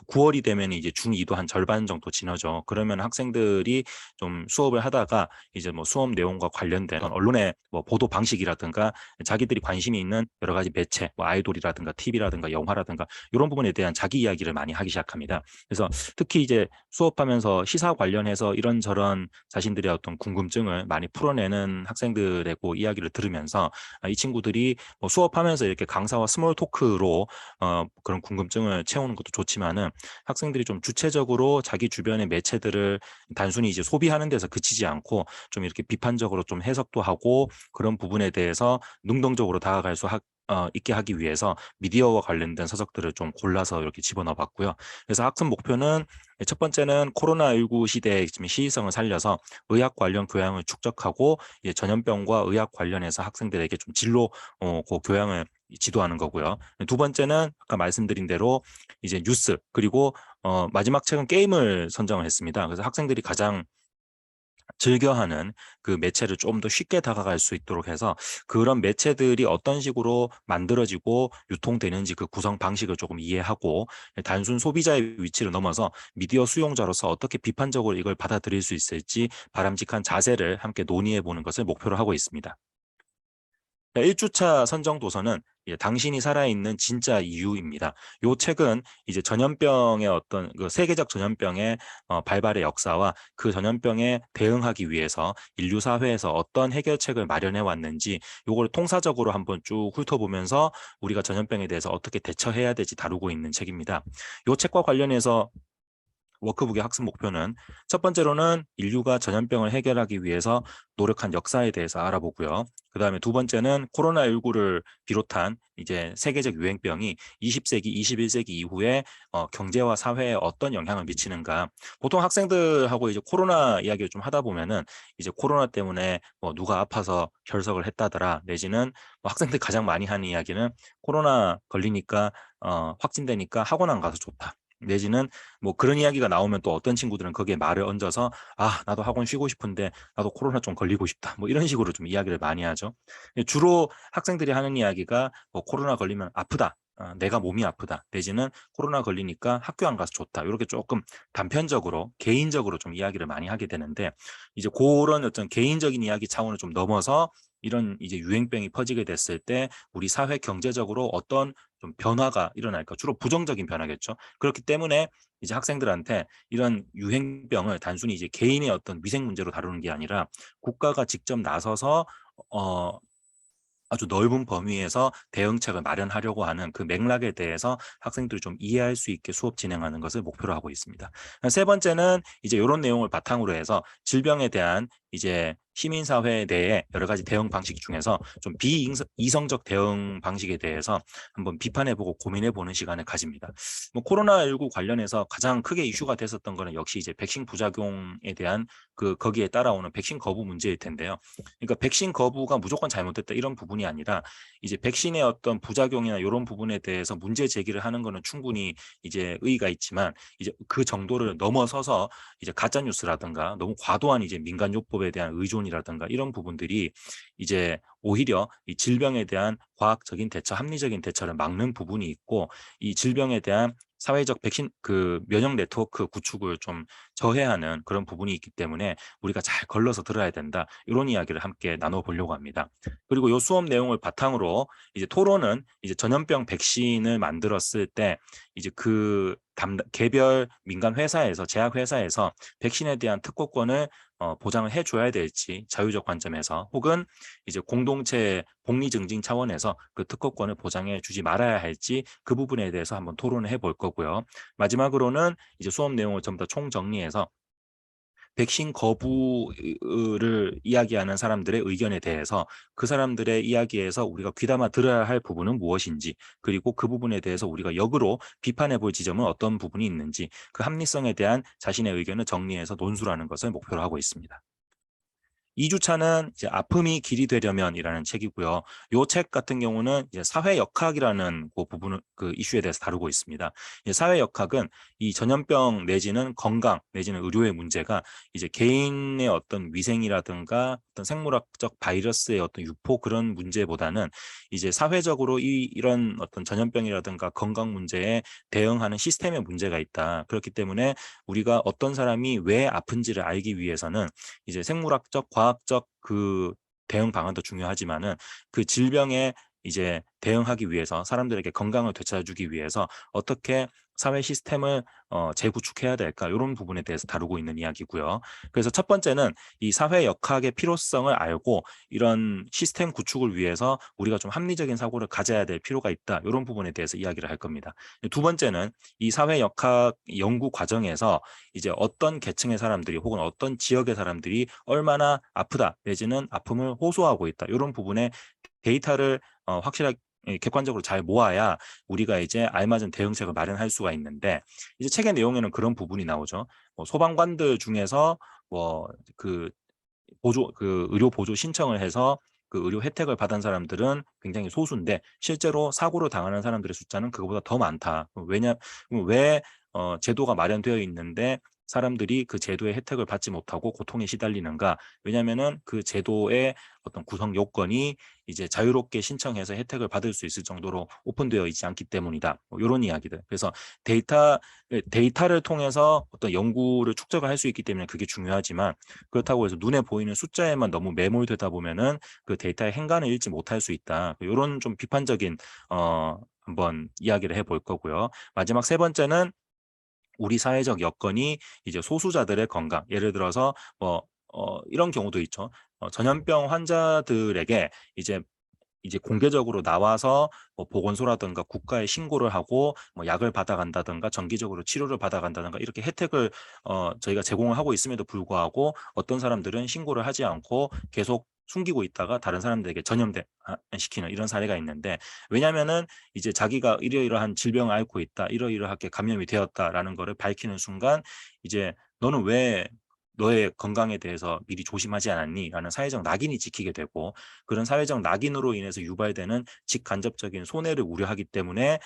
9월이 되면 이제 중2도 한 절반 정도 지나죠. 그러면 학생들이 좀 수업을 하다가 이제 뭐 수업 내용과 관련된 언론의 뭐 보도 방식이라든가 자기들이 관심이 있는 여러 가지 매체, 뭐 아이돌이라든가 TV라든가 영화라든가 이런 부분에 대한 자기 이야기를 많이 하기 시작합니다. 그래서 특히 이제 수업하면서 시사 관련해서 이런저런 자신들의 어떤 궁금증을 많이 풀어내는 학생들의 그 이야기를 들으면서 이 친구들이 뭐 수업하면서 이렇게 강사와 스몰 토크로 그런 궁금증을 채우는 것도 좋지만은 학생들이 좀 주체적으로 자기 주변의 매체들을 단순히 이제 소비하는 데서 그치지 않고 좀 이렇게 비판적으로 좀 해석도 하고 그런 부분에 대해서 능동적으로 다가갈 수 있게 하기 위해서 미디어와 관련된 서적들을 좀 골라서 이렇게 집어넣어 봤고요. 그래서 학습 목표는 첫 번째는 코로나19 시대의 시의성을 살려서 의학 관련 교양을 축적하고 전염병과 의학 관련해서 학생들에게 좀 진로 그 교양을 지도하는 거고요. 두 번째는 아까 말씀드린 대로 이제 뉴스 그리고 마지막 책은 게임을 선정을 했습니다. 그래서 학생들이 가장 즐겨하는 그 매체를 좀 더 쉽게 다가갈 수 있도록 해서 그런 매체들이 어떤 식으로 만들어지고 유통되는지 그 구성 방식을 조금 이해하고 단순 소비자의 위치를 넘어서 미디어 수용자로서 어떻게 비판적으로 이걸 받아들일 수 있을지 바람직한 자세를 함께 논의해 보는 것을 목표로 하고 있습니다. 1주차 선정 도서는 당신이 살아있는 진짜 이유입니다. 이 책은 이제 전염병의 어떤 그 세계적 전염병의 발발의 역사와 그 전염병에 대응하기 위해서 인류 사회에서 어떤 해결책을 마련해 왔는지 이걸 통사적으로 한번 쭉 훑어보면서 우리가 전염병에 대해서 어떻게 대처해야 될지 다루고 있는 책입니다. 이 책과 관련해서 워크북의 학습 목표는 첫 번째로는 인류가 전염병을 해결하기 위해서 노력한 역사에 대해서 알아보고요. 그 다음에 두 번째는 코로나19를 비롯한 이제 세계적 유행병이 20세기, 21세기 이후에 경제와 사회에 어떤 영향을 미치는가. 보통 학생들하고 이제 코로나 이야기를 좀 하다 보면은 이제 코로나 때문에 뭐 누가 아파서 결석을 했다더라 내지는 뭐 학생들 가장 많이 하는 이야기는 코로나 걸리니까 확진되니까 학원 안 가서 좋다. 내지는 뭐 그런 이야기가 나오면 또 어떤 친구들은 거기에 말을 얹어서 나도 학원 쉬고 싶은데 나도 코로나 좀 걸리고 싶다 뭐 이런 식으로 좀 이야기를 많이 하죠. 주로 학생들이 하는 이야기가 뭐 코로나 걸리면 아프다, 내가 몸이 아프다 내지는 코로나 걸리니까 학교 안 가서 좋다 이렇게 조금 단편적으로 개인적으로 좀 이야기를 많이 하게 되는데 이제 그런 어떤 개인적인 이야기 차원을 좀 넘어서 이런 이제 유행병이 퍼지게 됐을 때 우리 사회 경제적으로 어떤 좀 변화가 일어날까? 주로 부정적인 변화겠죠. 그렇기 때문에 이제 학생들한테 이런 유행병을 단순히 이제 개인의 어떤 위생 문제로 다루는 게 아니라 국가가 직접 나서서 아주 넓은 범위에서 대응책을 마련하려고 하는 그 맥락에 대해서 학생들이 좀 이해할 수 있게 수업 진행하는 것을 목표로 하고 있습니다. 세 번째는 이제 이런 내용을 바탕으로 해서 질병에 대한 이제 시민사회 내에 여러 가지 대응 방식 중에서 좀 비이성적 대응 방식에 대해서 한번 비판해보고 고민해보는 시간을 가집니다. 뭐 코로나19 관련해서 가장 크게 이슈가 됐었던 거는 역시 이제 백신 부작용에 대한 거기에 따라오는 백신 거부 문제일 텐데요. 그러니까 백신 거부가 무조건 잘못됐다 이런 부분이 아니라 이제 백신의 어떤 부작용이나 이런 부분에 대해서 문제 제기를 하는 거는 충분히 이제 의의가 있지만 이제 그 정도를 넘어서서 이제 가짜 뉴스라든가 너무 과도한 이제 민간요법에 대한 의존이라든가 이런 부분들이 이제 오히려 이 질병에 대한 과학적인 대처, 합리적인 대처를 막는 부분이 있고 이 질병에 대한 사회적 백신 면역 네트워크 구축을 좀 저해하는 그런 부분이 있기 때문에 우리가 잘 걸러서 들어야 된다. 이런 이야기를 함께 나눠보려고 합니다. 그리고 요 수업 내용을 바탕으로 이제 토론은 이제 전염병 백신을 만들었을 때 이제 개별 민간 회사에서 제약 회사에서 백신에 대한 특허권을 보장을 해줘야 될지 자유적 관점에서 혹은 이제 공동체 복리 증진 차원에서 그 특허권을 보장해 주지 말아야 할지 그 부분에 대해서 한번 토론을 해볼 거고요. 마지막으로는 이제 수업 내용을 전부 다 총정리해서 백신 거부를 이야기하는 사람들의 의견에 대해서 그 사람들의 이야기에서 우리가 귀담아 들어야 할 부분은 무엇인지 그리고 그 부분에 대해서 우리가 역으로 비판해 볼 지점은 어떤 부분이 있는지 그 합리성에 대한 자신의 의견을 정리해서 논술하는 것을 목표로 하고 있습니다. 2주차는 이제 아픔이 길이 되려면이라는 책이고요. 이 책 같은 경우는 이제 사회역학이라는 그 부분을 그 이슈에 대해서 다루고 있습니다. 이제 사회역학은 이 전염병 내지는 건강 내지는 의료의 문제가 이제 개인의 어떤 위생이라든가 어떤 생물학적 바이러스의 어떤 유포 그런 문제보다는 이제 사회적으로 이런 어떤 전염병이라든가 건강 문제에 대응하는 시스템의 문제가 있다. 그렇기 때문에 우리가 어떤 사람이 왜 아픈지를 알기 위해서는 이제 생물학적, 과학적 그 대응 방안도 중요하지만은 그 질병에 이제 대응하기 위해서 사람들에게 건강을 되찾아주기 위해서 어떻게 사회 시스템을 재구축해야 될까 이런 부분에 대해서 다루고 있는 이야기고요. 그래서 첫 번째는 이 사회 역학의 필요성을 알고 이런 시스템 구축을 위해서 우리가 좀 합리적인 사고를 가져야 될 필요가 있다 이런 부분에 대해서 이야기를 할 겁니다. 두 번째는 이 사회 역학 연구 과정에서 이제 어떤 계층의 사람들이 혹은 어떤 지역의 사람들이 얼마나 아프다 내지는 아픔을 호소하고 있다 이런 부분에 데이터를 확실하게 객관적으로 잘 모아야 우리가 이제 알맞은 대응책을 마련할 수가 있는데 이제 책의 내용에는 그런 부분이 나오죠. 뭐 소방관들 중에서 의료 보조 신청을 해서 그 의료 혜택을 받은 사람들은 굉장히 소수인데 실제로 사고를 당하는 사람들의 숫자는 그거보다 더 많다. 왜 제도가 마련되어 있는데 사람들이 그 제도의 혜택을 받지 못하고 고통에 시달리는가? 왜냐하면은 그 제도의 어떤 구성 요건이 이제 자유롭게 신청해서 혜택을 받을 수 있을 정도로 오픈되어 있지 않기 때문이다. 뭐 이런 이야기들. 그래서 데이터를 통해서 어떤 연구를 축적을 할 수 있기 때문에 그게 중요하지만 그렇다고 해서 눈에 보이는 숫자에만 너무 매몰되다 보면은 그 데이터의 행간을 읽지 못할 수 있다. 이런 좀 비판적인 한번 이야기를 해볼 거고요. 마지막 세 번째는 우리 사회적 여건이 이제 소수자들의 건강, 예를 들어서 이런 경우도 있죠. 전염병 환자들에게 이제 공개적으로 나와서 뭐 보건소라든가 국가에 신고를 하고 뭐 약을 받아간다든가 정기적으로 치료를 받아간다든가 이렇게 혜택을 저희가 제공을 하고 있음에도 불구하고 어떤 사람들은 신고를 하지 않고 계속 숨기고 있다가 다른 사람들에게 전염시키는 이런 사례가 있는데 왜냐하면은 이제 자기가 이러이러한 질병을 앓고 있다, 이러이러하게 감염이 되었다라는 거를 밝히는 순간 이제 너는 왜 너의 건강에 대해서 미리 조심하지 않았니? 라는 사회적 낙인이 찍히게 되고 그런 사회적 낙인으로 인해서 유발되는 직간접적인 손해를 우려하기 때문에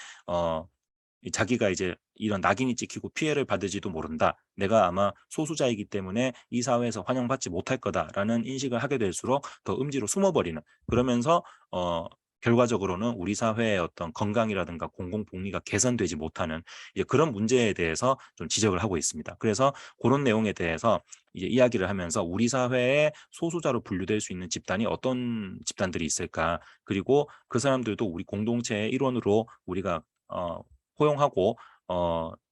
자기가 이제 이런 낙인이 찍히고 피해를 받을지도 모른다. 내가 아마 소수자이기 때문에 이 사회에서 환영받지 못할 거다라는 인식을 하게 될수록 더 음지로 숨어버리는 그러면서 결과적으로는 우리 사회의 어떤 건강이라든가 공공복리가 개선되지 못하는 이제 그런 문제에 대해서 좀 지적을 하고 있습니다. 그래서 그런 내용에 대해서 이제 이야기를 하면서 우리 사회의 소수자로 분류될 수 있는 집단이 어떤 집단들이 있을까? 그리고 그 사람들도 우리 공동체의 일원으로 우리가 포용하고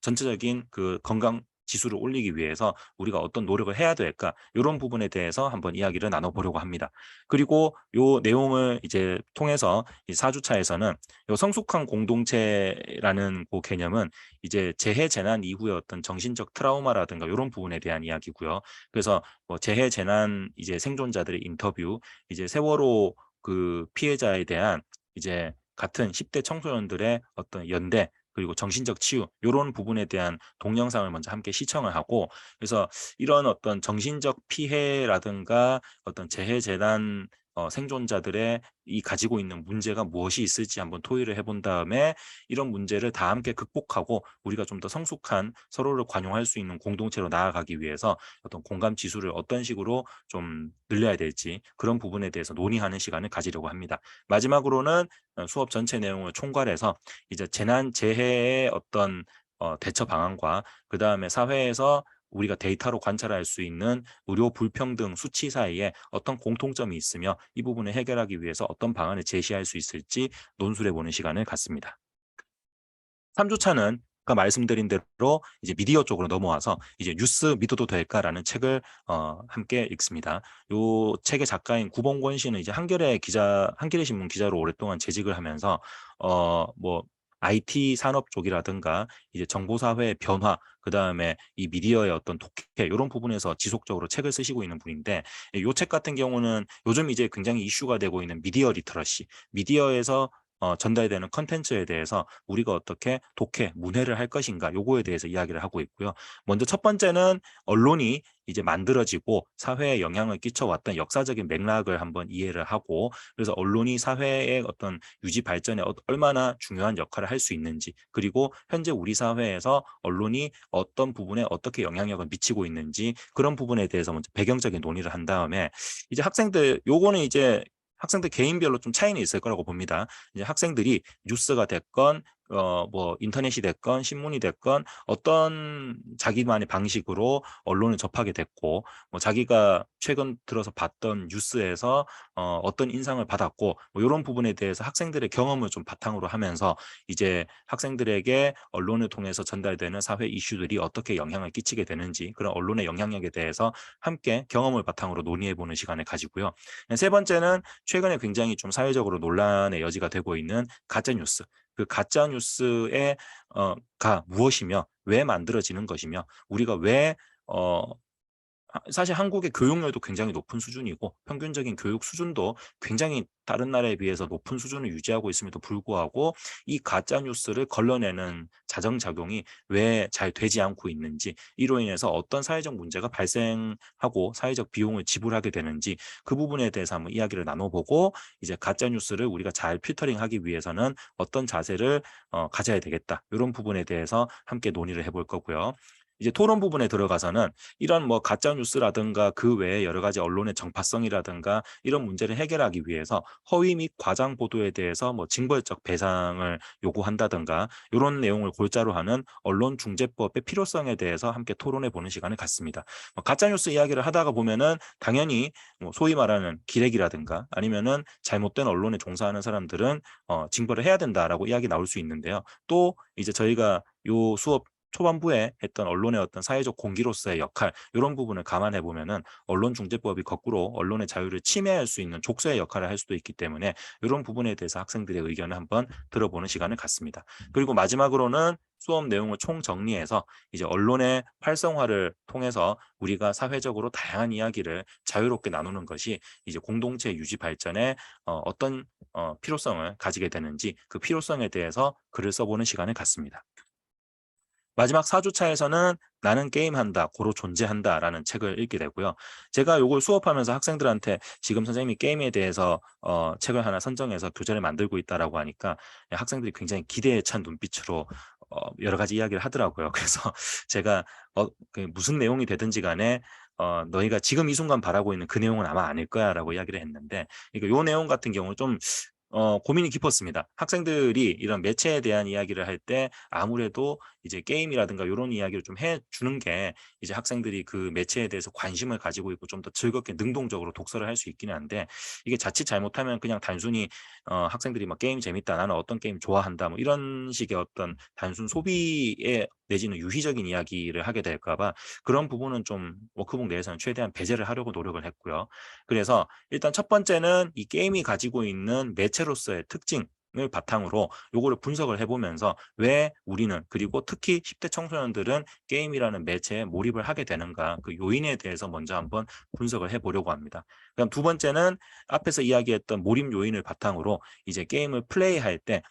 전체적인 그 건강 지수를 올리기 위해서 우리가 어떤 노력을 해야 될까? 이런 부분에 대해서 한번 이야기를 나눠보려고 합니다. 그리고 요 내용을 이제 통해서 이 4주차에서는 요 성숙한 공동체라는 그 개념은 이제 재해 재난 이후의 어떤 정신적 트라우마라든가 이런 부분에 대한 이야기고요. 그래서 뭐 재해 재난 이제 생존자들의 인터뷰, 이제 세월호 그 피해자에 대한 이제 같은 10대 청소년들의 어떤 연대 그리고 정신적 치유 이런 부분에 대한 동영상을 먼저 함께 시청을 하고, 그래서 이런 어떤 정신적 피해라든가 어떤 재해 재난 생존자들의 이 가지고 있는 문제가 무엇이 있을지 한번 토의를 해본 다음에 이런 문제를 다 함께 극복하고 우리가 좀 더 성숙한 서로를 관용할 수 있는 공동체로 나아가기 위해서 어떤 공감 지수를 어떤 식으로 좀 늘려야 될지 그런 부분에 대해서 논의하는 시간을 가지려고 합니다. 마지막으로는 수업 전체 내용을 총괄해서 이제 재난 재해의 어떤 대처 방안과 그 다음에 사회에서 우리가 데이터로 관찰할 수 있는 의료 불평등 수치 사이에 어떤 공통점이 있으며 이 부분을 해결하기 위해서 어떤 방안을 제시할 수 있을지 논술해 보는 시간을 갖습니다. 3주차는 아까 말씀드린 대로 이제 미디어 쪽으로 넘어와서 이제 뉴스 믿어도 될까라는 책을 함께 읽습니다. 요 책의 작가인 구봉권 씨는 이제 한겨레 신문 기자로 오랫동안 재직을 하면서 뭐 IT 산업 쪽이라든가 이제 정보사회의 변화, 그 다음에 이 미디어의 어떤 독해 이런 부분에서 지속적으로 책을 쓰시고 있는 분인데, 이 책 같은 경우는 요즘 이제 굉장히 이슈가 되고 있는 미디어 리터러시, 미디어에서 전달되는 컨텐츠에 대해서 우리가 어떻게 독해, 문해를 할 것인가 요거에 대해서 이야기를 하고 있고요. 먼저 첫 번째는 언론이 이제 만들어지고 사회에 영향을 끼쳐왔던 역사적인 맥락을 한번 이해를 하고, 그래서 언론이 사회의 어떤 유지 발전에 얼마나 중요한 역할을 할 수 있는지, 그리고 현재 우리 사회에서 언론이 어떤 부분에 어떻게 영향력을 미치고 있는지 그런 부분에 대해서 먼저 배경적인 논의를 한 다음에 이제 요거는 이제 학생들 개인별로 좀 차이는 있을 거라고 봅니다. 이제 학생들이 뉴스가 됐건 뭐 인터넷이 됐건 신문이 됐건 어떤 자기만의 방식으로 언론을 접하게 됐고, 뭐 자기가 최근 들어서 봤던 뉴스에서 어떤 인상을 받았고 뭐 이런 부분에 대해서 학생들의 경험을 좀 바탕으로 하면서 이제 학생들에게 언론을 통해서 전달되는 사회 이슈들이 어떻게 영향을 끼치게 되는지 그런 언론의 영향력에 대해서 함께 경험을 바탕으로 논의해보는 시간을 가지고요. 세 번째는 최근에 굉장히 좀 사회적으로 논란의 여지가 되고 있는 가짜 뉴스. 그 가짜 뉴스의 가 무엇이며 왜 만들어지는 것이며 우리가 왜 사실 한국의 교육열도 굉장히 높은 수준이고 평균적인 교육 수준도 굉장히 다른 나라에 비해서 높은 수준을 유지하고 있음에도 불구하고 이 가짜 뉴스를 걸러내는 자정작용이 왜 잘 되지 않고 있는지, 이로 인해서 어떤 사회적 문제가 발생하고 사회적 비용을 지불하게 되는지 그 부분에 대해서 한번 이야기를 나눠보고, 이제 가짜 뉴스를 우리가 잘 필터링하기 위해서는 어떤 자세를 가져야 되겠다 이런 부분에 대해서 함께 논의를 해볼 거고요. 이제 토론 부분에 들어가서는 이런 뭐 가짜 뉴스라든가 그 외에 여러 가지 언론의 정파성이라든가 이런 문제를 해결하기 위해서 허위 및 과장 보도에 대해서 뭐 징벌적 배상을 요구한다든가 이런 내용을 골자로 하는 언론중재법의 필요성에 대해서 함께 토론해 보는 시간을 갖습니다. 가짜 뉴스 이야기를 하다가 보면은 당연히 뭐 소위 말하는 기레기라든가 아니면은 잘못된 언론에 종사하는 사람들은 징벌을 해야 된다라고 이야기 나올 수 있는데요. 또 이제 저희가 요 수업 초반부에 했던 언론의 어떤 사회적 공기로서의 역할 이런 부분을 감안해 보면은 언론중재법이 거꾸로 언론의 자유를 침해할 수 있는 족쇄의 역할을 할 수도 있기 때문에 이런 부분에 대해서 학생들의 의견을 한번 들어보는 시간을 갖습니다. 그리고 마지막으로는 수업 내용을 총정리해서 이제 언론의 활성화를 통해서 우리가 사회적으로 다양한 이야기를 자유롭게 나누는 것이 이제 공동체 유지 발전에 어떤 필요성을 가지게 되는지 그 필요성에 대해서 글을 써보는 시간을 갖습니다. 마지막 4주차에서는 나는 게임한다, 고로 존재한다라는 책을 읽게 되고요. 제가 이걸 수업하면서 학생들한테 지금 선생님이 게임에 대해서 책을 하나 선정해서 교재를 만들고 있다라고 하니까 학생들이 굉장히 기대에 찬 눈빛으로 여러 가지 이야기를 하더라고요. 그래서 제가 그 무슨 내용이 되든지 간에 너희가 지금 이 순간 바라고 있는 그 내용은 아마 아닐 거야라고 이야기를 했는데, 그러니까 요 내용 같은 경우는 좀 고민이 깊었습니다. 학생들이 이런 매체에 대한 이야기를 할 때 아무래도 이제 게임이라든가 이런 이야기를 좀 해주는 게 이제 학생들이 그 매체에 대해서 관심을 가지고 있고 좀 더 즐겁게 능동적으로 독서를 할 수 있기는 한데, 이게 자칫 잘못하면 그냥 단순히 학생들이 막 게임 재밌다, 나는 어떤 게임 좋아한다 뭐 이런 식의 어떤 단순 소비에 내지는 유희적인 이야기를 하게 될까 봐 그런 부분은 좀 워크북 내에서는 최대한 배제를 하려고 노력을 했고요. 그래서 일단 첫 번째는 이 게임이 가지고 있는 매체로서의 특징을 바탕으로 요거를 분석을 해보면서 왜 우리는, 그리고 특히 10대 청소년들은 게임이라는 매체에 몰입을 하게 되는가, 그 요인에 대해서 먼저 한번 분석을 해보려고 합니다. 그럼 두 번째는 앞에서 이야기했던 몰입 요인을 바탕으로 이제 게임을 플레이할 때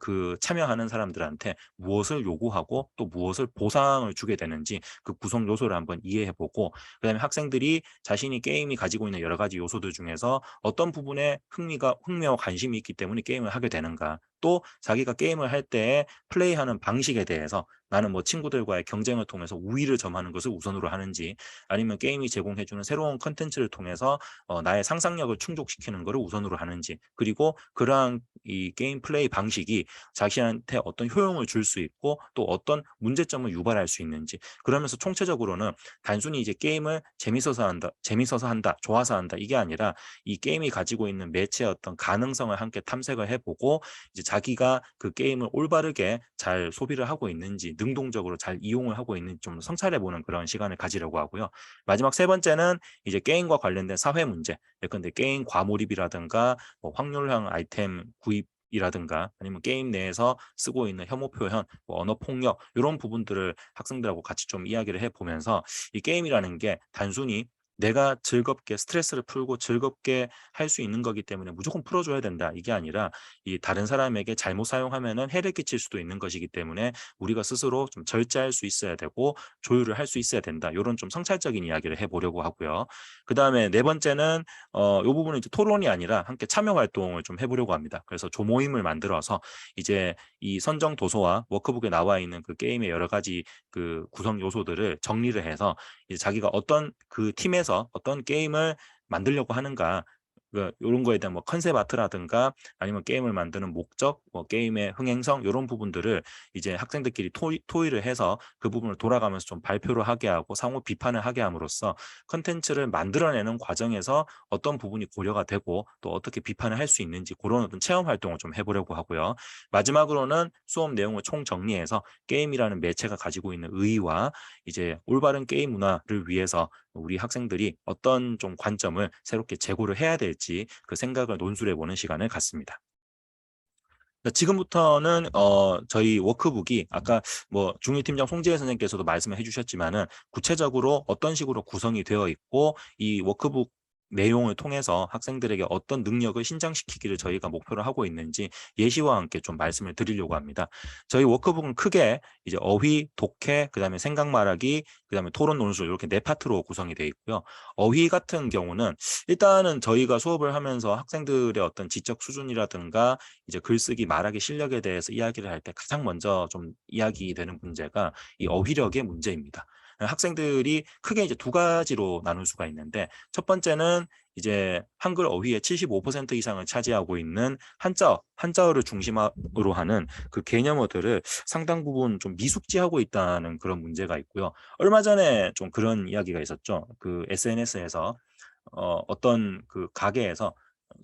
그 참여하는 사람들한테 무엇을 요구하고 또 무엇을 보상을 주게 되는지 그 구성 요소를 한번 이해해보고, 그다음에 학생들이 자신이 게임이 가지고 있는 여러 가지 요소들 중에서 어떤 부분에 흥미와 관심이 있기 때문에 게임을 하게 되는가, 또 자기가 게임을 할 때 플레이하는 방식에 대해서 나는 뭐 친구들과의 경쟁을 통해서 우위를 점하는 것을 우선으로 하는지, 아니면 게임이 제공해주는 새로운 컨텐츠를 통해서 나의 상상력을 충족시키는 것을 우선으로 하는지, 그리고 그러한 이 게임 플레이 방식이 자신한테 어떤 효용을 줄 수 있고 또 어떤 문제점을 유발할 수 있는지, 그러면서 총체적으로는 단순히 이제 게임을 재밌어서 한다, 좋아서 한다 이게 아니라 이 게임이 가지고 있는 매체의 어떤 가능성을 함께 탐색을 해보고 이제 자기가 그 게임을 올바르게 잘 소비를 하고 있는지, 능동적으로 잘 이용을 하고 있는지 좀 성찰해보는 그런 시간을 가지려고 하고요. 마지막 세 번째는 이제 게임과 관련된 사회 문제, 예컨대 게임 과몰입이라든가 뭐 확률형 아이템 구입이라든가 아니면 게임 내에서 쓰고 있는 혐오 표현, 뭐 언어 폭력 이런 부분들을 학생들하고 같이 좀 이야기를 해보면서 이 게임이라는 게 단순히 내가 즐겁게 스트레스를 풀고 즐겁게 할 수 있는 거기 때문에 무조건 풀어줘야 된다 이게 아니라 이 다른 사람에게 잘못 사용하면은 해를 끼칠 수도 있는 것이기 때문에 우리가 스스로 좀 절제할 수 있어야 되고 조율을 할 수 있어야 된다, 이런 좀 성찰적인 이야기를 해보려고 하고요. 그 다음에 네 번째는 이 부분은 이제 토론이 아니라 함께 참여 활동을 좀 해보려고 합니다. 그래서 조모임을 만들어서 이제 이 선정 도서와 워크북에 나와 있는 그 게임의 여러 가지 그 구성 요소들을 정리를 해서 이제 자기가 어떤 그 팀에서 어떤 게임을 만들려고 하는가, 이런 거에 대한 뭐 컨셉 아트라든가 아니면 게임을 만드는 목적, 뭐 게임의 흥행성 이런 부분들을 이제 학생들끼리 토의를 해서 그 부분을 돌아가면서 좀 발표를 하게 하고 상호 비판을 하게 함으로써 컨텐츠를 만들어내는 과정에서 어떤 부분이 고려가 되고 또 어떻게 비판을 할 수 있는지 그런 어떤 체험 활동을 좀 해보려고 하고요. 마지막으로는 수업 내용을 총 정리해서 게임이라는 매체가 가지고 있는 의의와 이제 올바른 게임 문화를 위해서 우리 학생들이 어떤 좀 관점을 새롭게 제고를 해야 될지 그 생각을 논술해 보는 시간을 갖습니다. 지금부터는 저희 워크북이 아까 뭐 중위팀장 송지혜 선생님께서도 말씀을 해주셨지만은 구체적으로 어떤 식으로 구성이 되어 있고 이 워크북 내용을 통해서 학생들에게 어떤 능력을 신장시키기를 저희가 목표로 하고 있는지 예시와 함께 좀 말씀을 드리려고 합니다. 저희 워크북은 크게 이제 어휘, 독해, 그다음에 생각 말하기, 그다음에 토론 논술 이렇게 네 파트로 구성이 되어 있고요. 어휘 같은 경우는 일단은 저희가 수업을 하면서 학생들의 어떤 지적 수준이라든가 이제 글쓰기, 말하기 실력에 대해서 이야기를 할 때 가장 먼저 좀 이야기되는 문제가 이 어휘력의 문제입니다. 학생들이 크게 이제 두 가지로 나눌 수가 있는데, 첫 번째는 이제 한글 어휘의 75% 이상을 차지하고 있는 한자어를 중심으로 하는 그 개념어들을 상당 부분 좀 미숙지하고 있다는 그런 문제가 있고요. 얼마 전에 좀 그런 이야기가 있었죠. 그 SNS에서 어떤 그 가게에서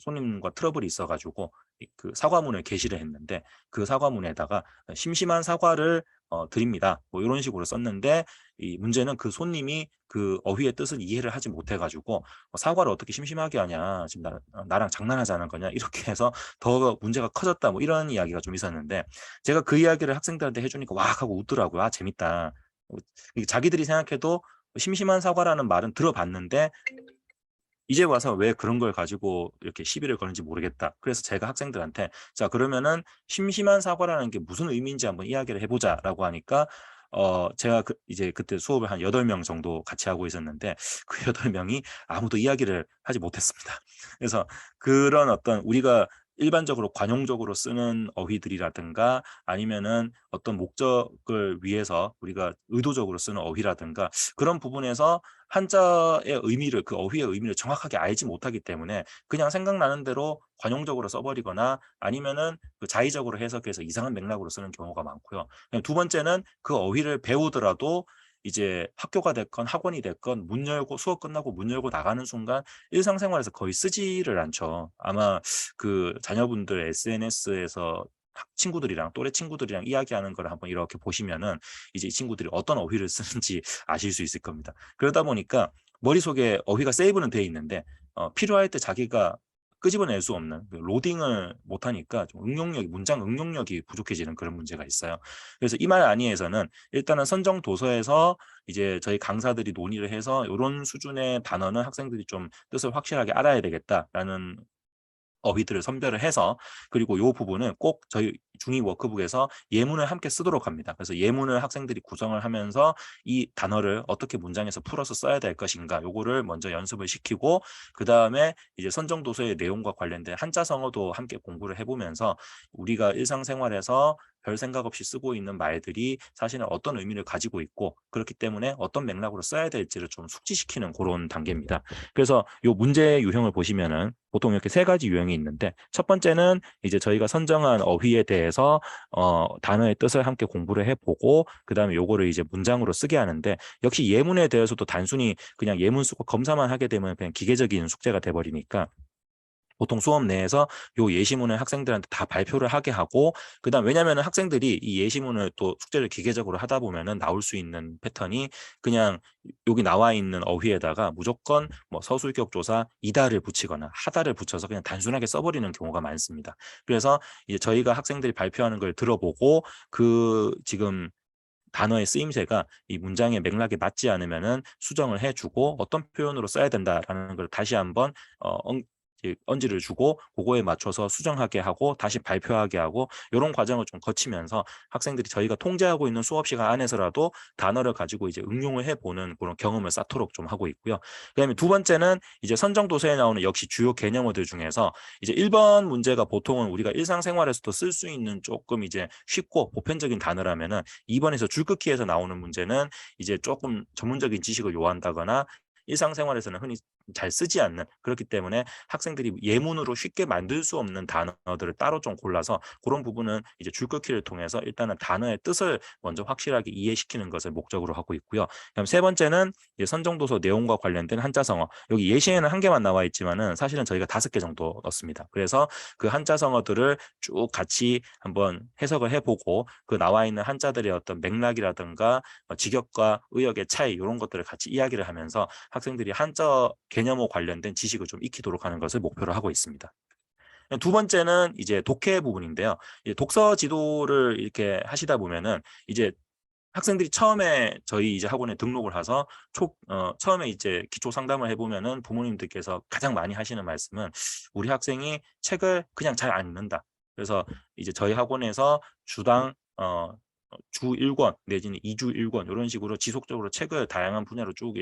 손님과 트러블이 있어가지고 그 사과문을 게시를 했는데 그 사과문에다가 심심한 사과를 드립니다, 뭐 이런 식으로 썼는데, 이 문제는 그 손님이 그 어휘의 뜻을 이해를 하지 못해가지고 사과를 어떻게 심심하게 하냐, 지금 나랑 장난하자는 거냐 이렇게 해서 더 문제가 커졌다, 뭐 이런 이야기가 좀 있었는데, 제가 그 이야기를 학생들한테 해주니까 와 하고 웃더라고요. 아 재밌다. 자기들이 생각해도 심심한 사과라는 말은 들어봤는데 이제 와서 왜 그런 걸 가지고 이렇게 시비를 거는지 모르겠다. 그래서 제가 학생들한테 자 그러면은 심심한 사과라는 게 무슨 의미인지 한번 이야기를 해보자라고 하니까 제가 이제 그때 수업을 한 8명 정도 같이 하고 있었는데 그 8명이 아무도 이야기를 하지 못했습니다. 그래서 그런 어떤 우리가 일반적으로 관용적으로 쓰는 어휘들이라든가 아니면은 어떤 목적을 위해서 우리가 의도적으로 쓰는 어휘라든가 그런 부분에서 한자의 의미를, 그 어휘의 의미를 정확하게 알지 못하기 때문에 그냥 생각나는 대로 관용적으로 써버리거나 아니면은 그 자의적으로 해석해서 이상한 맥락으로 쓰는 경우가 많고요. 두 번째는 그 어휘를 배우더라도 이제 학교가 됐건 학원이 됐건 문 열고 수업 끝나고 문 열고 나가는 순간 일상생활에서 거의 쓰지를 않죠. 아마 그 자녀분들 SNS에서 친구들이랑 또래 친구들이랑 이야기하는 걸 한번 이렇게 보시면은 이제 이 친구들이 어떤 어휘를 쓰는지 아실 수 있을 겁니다. 그러다 보니까 머릿속에 어휘가 세이브는 돼 있는데 필요할 때 자기가 끄집어낼 수 없는 로딩을 못하니까 좀 문장 응용력이 부족해지는 그런 문제가 있어요. 그래서 이 말 아니에서는 일단은 선정 도서에서 이제 저희 강사들이 논의를 해서 이런 수준의 단어는 학생들이 좀 뜻을 확실하게 알아야 되겠다라는 어휘들을 선별을 해서 그리고 이 부분은 꼭 저희 중2 워크북에서 예문을 함께 쓰도록 합니다. 그래서 예문을 학생들이 구성을 하면서 이 단어를 어떻게 문장에서 풀어서 써야 될 것인가 요거를 먼저 연습을 시키고 그 다음에 이제 선정도서의 내용과 관련된 한자성어도 함께 공부를 해보면서 우리가 일상생활에서 별 생각 없이 쓰고 있는 말들이 사실은 어떤 의미를 가지고 있고 그렇기 때문에 어떤 맥락으로 써야 될지를 좀 숙지시키는 그런 단계입니다. 그래서 이 문제 유형을 보시면은 보통 이렇게 세 가지 유형이 있는데 첫 번째는 이제 저희가 선정한 어휘에 대해서 단어의 뜻을 함께 공부를 해보고 그 다음에 요거를 이제 문장으로 쓰게 하는데 역시 예문에 대해서도 단순히 그냥 예문 쓰고 검사만 하게 되면 그냥 기계적인 숙제가 돼버리니까 보통 수업 내에서 요 예시문을 학생들한테 다 발표를 하게 하고 그다음 왜냐하면 학생들이 이 예시문을 또 숙제를 기계적으로 하다 보면은 나올 수 있는 패턴이 그냥 여기 나와 있는 어휘에다가 무조건 뭐 서술격조사 이다를 붙이거나 하다를 붙여서 그냥 단순하게 써버리는 경우가 많습니다. 그래서 이제 저희가 학생들이 발표하는 걸 들어보고 그 지금 단어의 쓰임새가 이 문장의 맥락에 맞지 않으면은 수정을 해주고 어떤 표현으로 써야 된다라는 걸 다시 한번 언지를 주고 그거에 맞춰서 수정하게 하고 다시 발표하게 하고 이런 과정을 좀 거치면서 학생들이 저희가 통제하고 있는 수업 시간 안에서라도 단어를 가지고 이제 응용을 해보는 그런 경험을 쌓도록 좀 하고 있고요. 그다음에 두 번째는 이제 선정도서에 나오는 역시 주요 개념어들 중에서 이제 1번 문제가 보통은 우리가 일상생활에서도 쓸 수 있는 조금 이제 쉽고 보편적인 단어라면은 2번에서 줄긋기에서 나오는 문제는 이제 조금 전문적인 지식을 요한다거나 일상생활에서는 흔히 잘 쓰지 않는 그렇기 때문에 학생들이 예문으로 쉽게 만들 수 없는 단어들을 따로 좀 골라서 그런 부분은 이제 줄긋기를 통해서 일단은 단어의 뜻을 먼저 확실하게 이해시키는 것을 목적으로 하고 있고요. 그다음 세 번째는 이제 선정도서 내용과 관련된 한자성어 여기 예시에는 한 개만 나와 있지만은 사실은 저희가 5개 정도 넣습니다. 그래서 그 한자성어들을 쭉 같이 한번 해석을 해보고 그 나와 있는 한자들의 어떤 맥락이라든가 직역과 의역의 차이 이런 것들을 같이 이야기를 하면서 학생들이 한자 개념어 관련된 지식을 좀 익히도록 하는 것을 목표로 하고 있습니다. 두 번째는 이제 독해 부분인데요. 독서 지도를 이렇게 하시다 보면은 이제 학생들이 처음에 저희 이제 학원에 등록을 해서 처음에 이제 기초 상담을 해보면은 부모님들께서 가장 많이 하시는 말씀은 우리 학생이 책을 그냥 잘 안 읽는다. 그래서 이제 저희 학원에서 주당 주 1권 내지는 2주 1권 이런 식으로 지속적으로 책을 다양한 분야로 쭉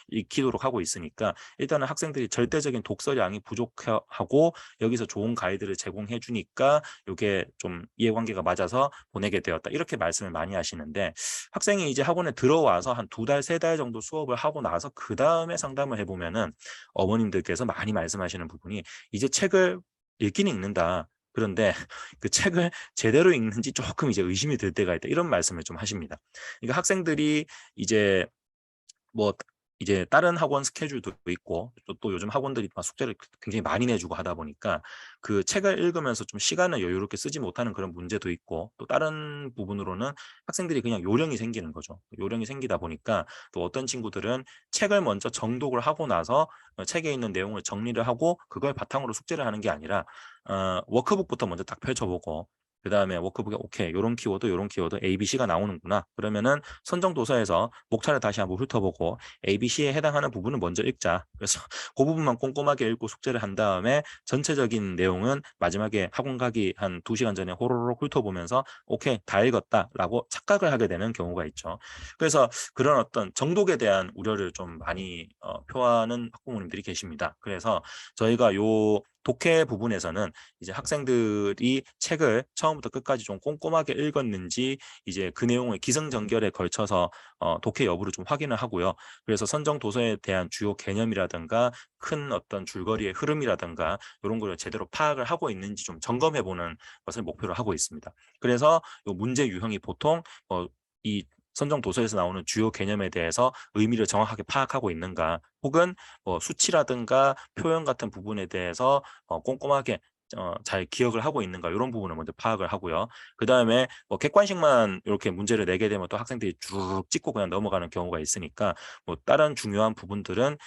읽히도록 하고 있으니까 일단은 학생들이 절대적인 독서량이 부족하고 여기서 좋은 가이드를 제공해 주니까 이게 좀 이해관계가 맞아서 보내게 되었다 이렇게 말씀을 많이 하시는데 학생이 이제 학원에 들어와서 한 2달, 3달 정도 수업을 하고 나서 그 다음에 상담을 해보면은 어머님들께서 많이 말씀하시는 부분이 이제 책을 읽긴 읽는다. 그런데 그 책을 제대로 읽는지 조금 이제 의심이 들 때가 있다. 이런 말씀을 좀 하십니다. 그러니까 학생들이 이제 뭐 이제 다른 학원 스케줄도 있고 또 요즘 학원들이 막 숙제를 굉장히 많이 내주고 하다 보니까 그 책을 읽으면서 좀 시간을 여유롭게 쓰지 못하는 그런 문제도 있고 또 다른 부분으로는 학생들이 그냥 요령이 생기는 거죠. 요령이 생기다 보니까 또 어떤 친구들은 책을 먼저 정독을 하고 나서 책에 있는 내용을 정리를 하고 그걸 바탕으로 숙제를 하는 게 아니라 워크북부터 먼저 딱 펼쳐보고 그 다음에 워크북에 오케이 요런 키워드 A, B, C가 나오는구나. 그러면은 선정 도서에서 목차를 다시 한번 훑어보고 A, B, C에 해당하는 부분은 먼저 읽자. 그래서 그 부분만 꼼꼼하게 읽고 숙제를 한 다음에 전체적인 내용은 마지막에 학원 가기 한 2시간 전에 호로록 훑어보면서 오케이 다 읽었다라고 착각을 하게 되는 경우가 있죠. 그래서 그런 어떤 정독에 대한 우려를 좀 많이 표하는 학부모님들이 계십니다. 그래서 저희가 요 독해 부분에서는 이제 학생들이 책을 처음부터 끝까지 좀 꼼꼼하게 읽었는지 이제 그 내용을 기승전결에 걸쳐서 독해 여부를 좀 확인을 하고요. 그래서 선정 도서에 대한 주요 개념이라든가 큰 어떤 줄거리의 흐름이라든가 이런 걸 제대로 파악을 하고 있는지 좀 점검해 보는 것을 목표로 하고 있습니다. 그래서 이 문제 유형이 보통 이 선정 도서에서 나오는 주요 개념에 대해서 의미를 정확하게 파악하고 있는가 혹은 수치라든가 표현 같은 부분에 대해서 꼼꼼하게 잘 기억을 하고 있는가 이런 부분을 먼저 파악을 하고요. 그 다음에 뭐 객관식만 이렇게 문제를 내게 되면 또 학생들이 주르륵 찍고 그냥 넘어가는 경우가 있으니까 뭐 다른 중요한 부분들은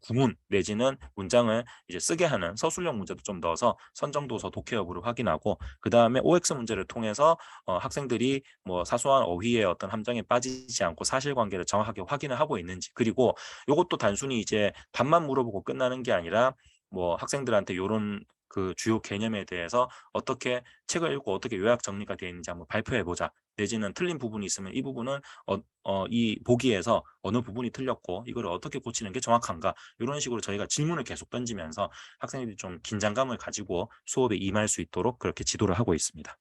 구문 내지는 문장을 이제 쓰게 하는 서술형 문제도 좀 넣어서 선정도서 독해 여부를 확인하고 그 다음에 OX 문제를 통해서 학생들이 뭐 사소한 어휘의 어떤 함정에 빠지지 않고 사실관계를 정확하게 확인을 하고 있는지 그리고 이것도 단순히 이제 답만 물어보고 끝나는 게 아니라 뭐 학생들한테 요런 그 주요 개념에 대해서 어떻게 책을 읽고 어떻게 요약 정리가 되어 있는지 한번 발표해 보자. 내지는 틀린 부분이 있으면 이 부분은 이 보기에서 어느 부분이 틀렸고 이걸 어떻게 고치는 게 정확한가 이런 식으로 저희가 질문을 계속 던지면서 학생들이 좀 긴장감을 가지고 수업에 임할 수 있도록 그렇게 지도를 하고 있습니다.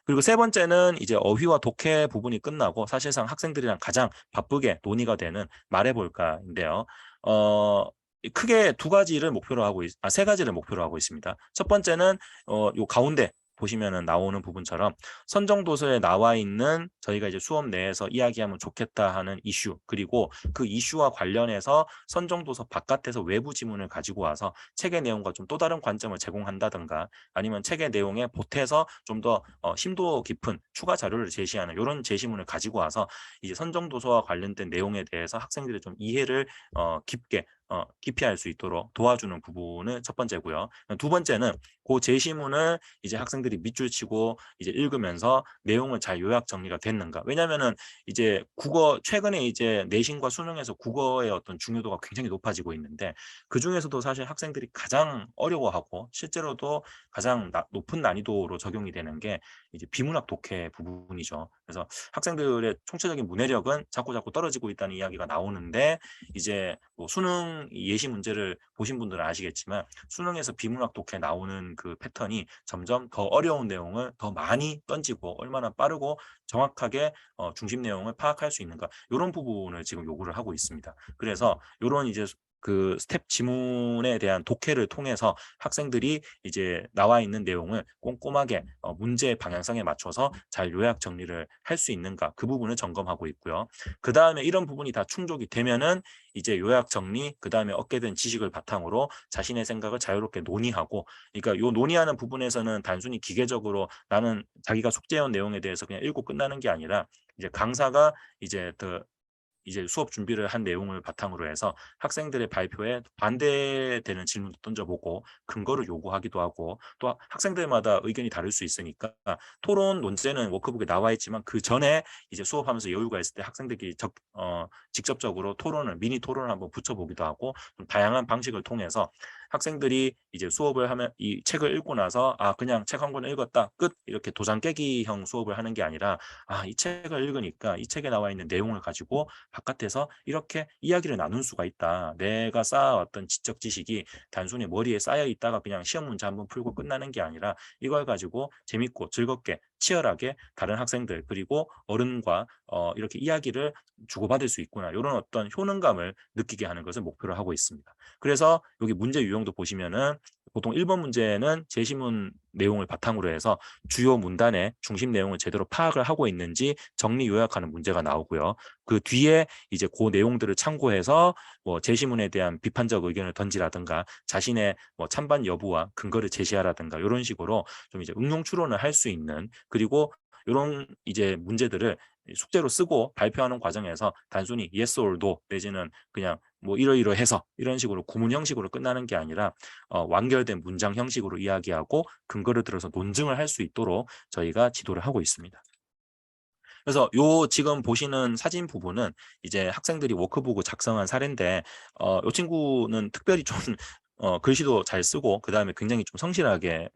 그리고 세 번째는 이제 어휘와 독해 부분이 끝나고 사실상 학생들이랑 가장 바쁘게 논의가 되는 말해볼까인데요. 크게 세 가지를 목표로 하고 있습니다. 첫 번째는 요 가운데 보시면은 나오는 부분처럼 선정도서에 나와 있는 저희가 이제 수업 내에서 이야기하면 좋겠다 하는 이슈 그리고 그 이슈와 관련해서 선정도서 바깥에서 외부 지문을 가지고 와서 책의 내용과 좀 또 다른 관점을 제공한다든가 아니면 책의 내용에 보태서 좀 더 심도 깊은 추가 자료를 제시하는 이런 제시문을 가지고 와서 이제 선정도서와 관련된 내용에 대해서 학생들의 좀 이해를 깊이 할 수 있도록 도와주는 부분은 첫 번째고요. 두 번째는 그 제시문을 이제 학생들이 밑줄 치고 이제 읽으면서 내용을 잘 요약 정리가 됐는가. 왜냐면은 이제 최근에 이제 내신과 수능에서 국어의 어떤 중요도가 굉장히 높아지고 있는데 그 중에서도 사실 학생들이 가장 어려워하고 실제로도 가장 높은 난이도로 적용이 되는 게 이제 비문학 독해 부분이죠. 그래서 학생들의 총체적인 문해력은 자꾸 떨어지고 있다는 이야기가 나오는데 이제 뭐 수능 예시 문제를 보신 분들은 아시겠지만 수능에서 비문학 독해 나오는 그 패턴이 점점 더 어려운 내용을 더 많이 던지고 얼마나 빠르고 정확하게 중심 내용을 파악할 수 있는가 이런 부분을 지금 요구를 하고 있습니다. 그래서 이런 이제 그 스텝 지문에 대한 독해를 통해서 학생들이 이제 나와 있는 내용을 꼼꼼하게 문제의 방향성에 맞춰서 잘 요약 정리를 할 수 있는가 그 부분을 점검하고 있고요. 그 다음에 이런 부분이 다 충족이 되면은 이제 요약 정리 그 다음에 얻게 된 지식을 바탕으로 자신의 생각을 자유롭게 논의하고 그러니까 요 논의하는 부분에서는 단순히 기계적으로 나는 자기가 숙제해온 내용에 대해서 그냥 읽고 끝나는 게 아니라 이제 강사가 이제 수업 준비를 한 내용을 바탕으로 해서 학생들의 발표에 반대되는 질문도 던져보고 근거를 요구하기도 하고 또 학생들마다 의견이 다를 수 있으니까 토론 논제는 워크북에 나와 있지만 그 전에 이제 수업하면서 여유가 있을 때 학생들이 직접적으로 미니 토론을 한번 붙여보기도 하고 좀 다양한 방식을 통해서 학생들이 이제 수업을 하면 이 책을 읽고 나서 그냥 책 한 권을 읽었다 끝 이렇게 도장 깨기형 수업을 하는 게 아니라 이 책을 읽으니까 이 책에 나와 있는 내용을 가지고 바깥에서 이렇게 이야기를 나눌 수가 있다. 내가 쌓아왔던 지적 지식이 단순히 머리에 쌓여 있다가 그냥 시험 문제 한번 풀고 끝나는 게 아니라 이걸 가지고 재밌고 즐겁게 치열하게 다른 학생들 그리고 어른과 이렇게 이야기를 주고받을 수 있구나. 이런 어떤 효능감을 느끼게 하는 것을 목표로 하고 있습니다. 그래서 여기 문제 유형도 보시면은 보통 1번 문제는 제시문 내용을 바탕으로 해서 주요 문단의 중심 내용을 제대로 파악을 하고 있는지 정리 요약하는 문제가 나오고요. 그 뒤에 이제 그 내용들을 참고해서 뭐 제시문에 대한 비판적 의견을 던지라든가 자신의 뭐 찬반 여부와 근거를 제시하라든가 이런 식으로 좀 이제 응용 추론을 할 수 있는 그리고 이런 이제 문제들을 숙제로 쓰고 발표하는 과정에서 단순히 yes or no 내지는 그냥 뭐 이러이러해서 이런 식으로 구문 형식으로 끝나는 게 아니라 완결된 문장 형식으로 이야기하고 근거를 들어서 논증을 할 수 있도록 저희가 지도를 하고 있습니다. 그래서 요 지금 보시는 사진 부분은 이제 학생들이 워크북을 작성한 사례인데 요 친구는 특별히 좀 글씨도 잘 쓰고 그다음에 굉장히 좀 성실하게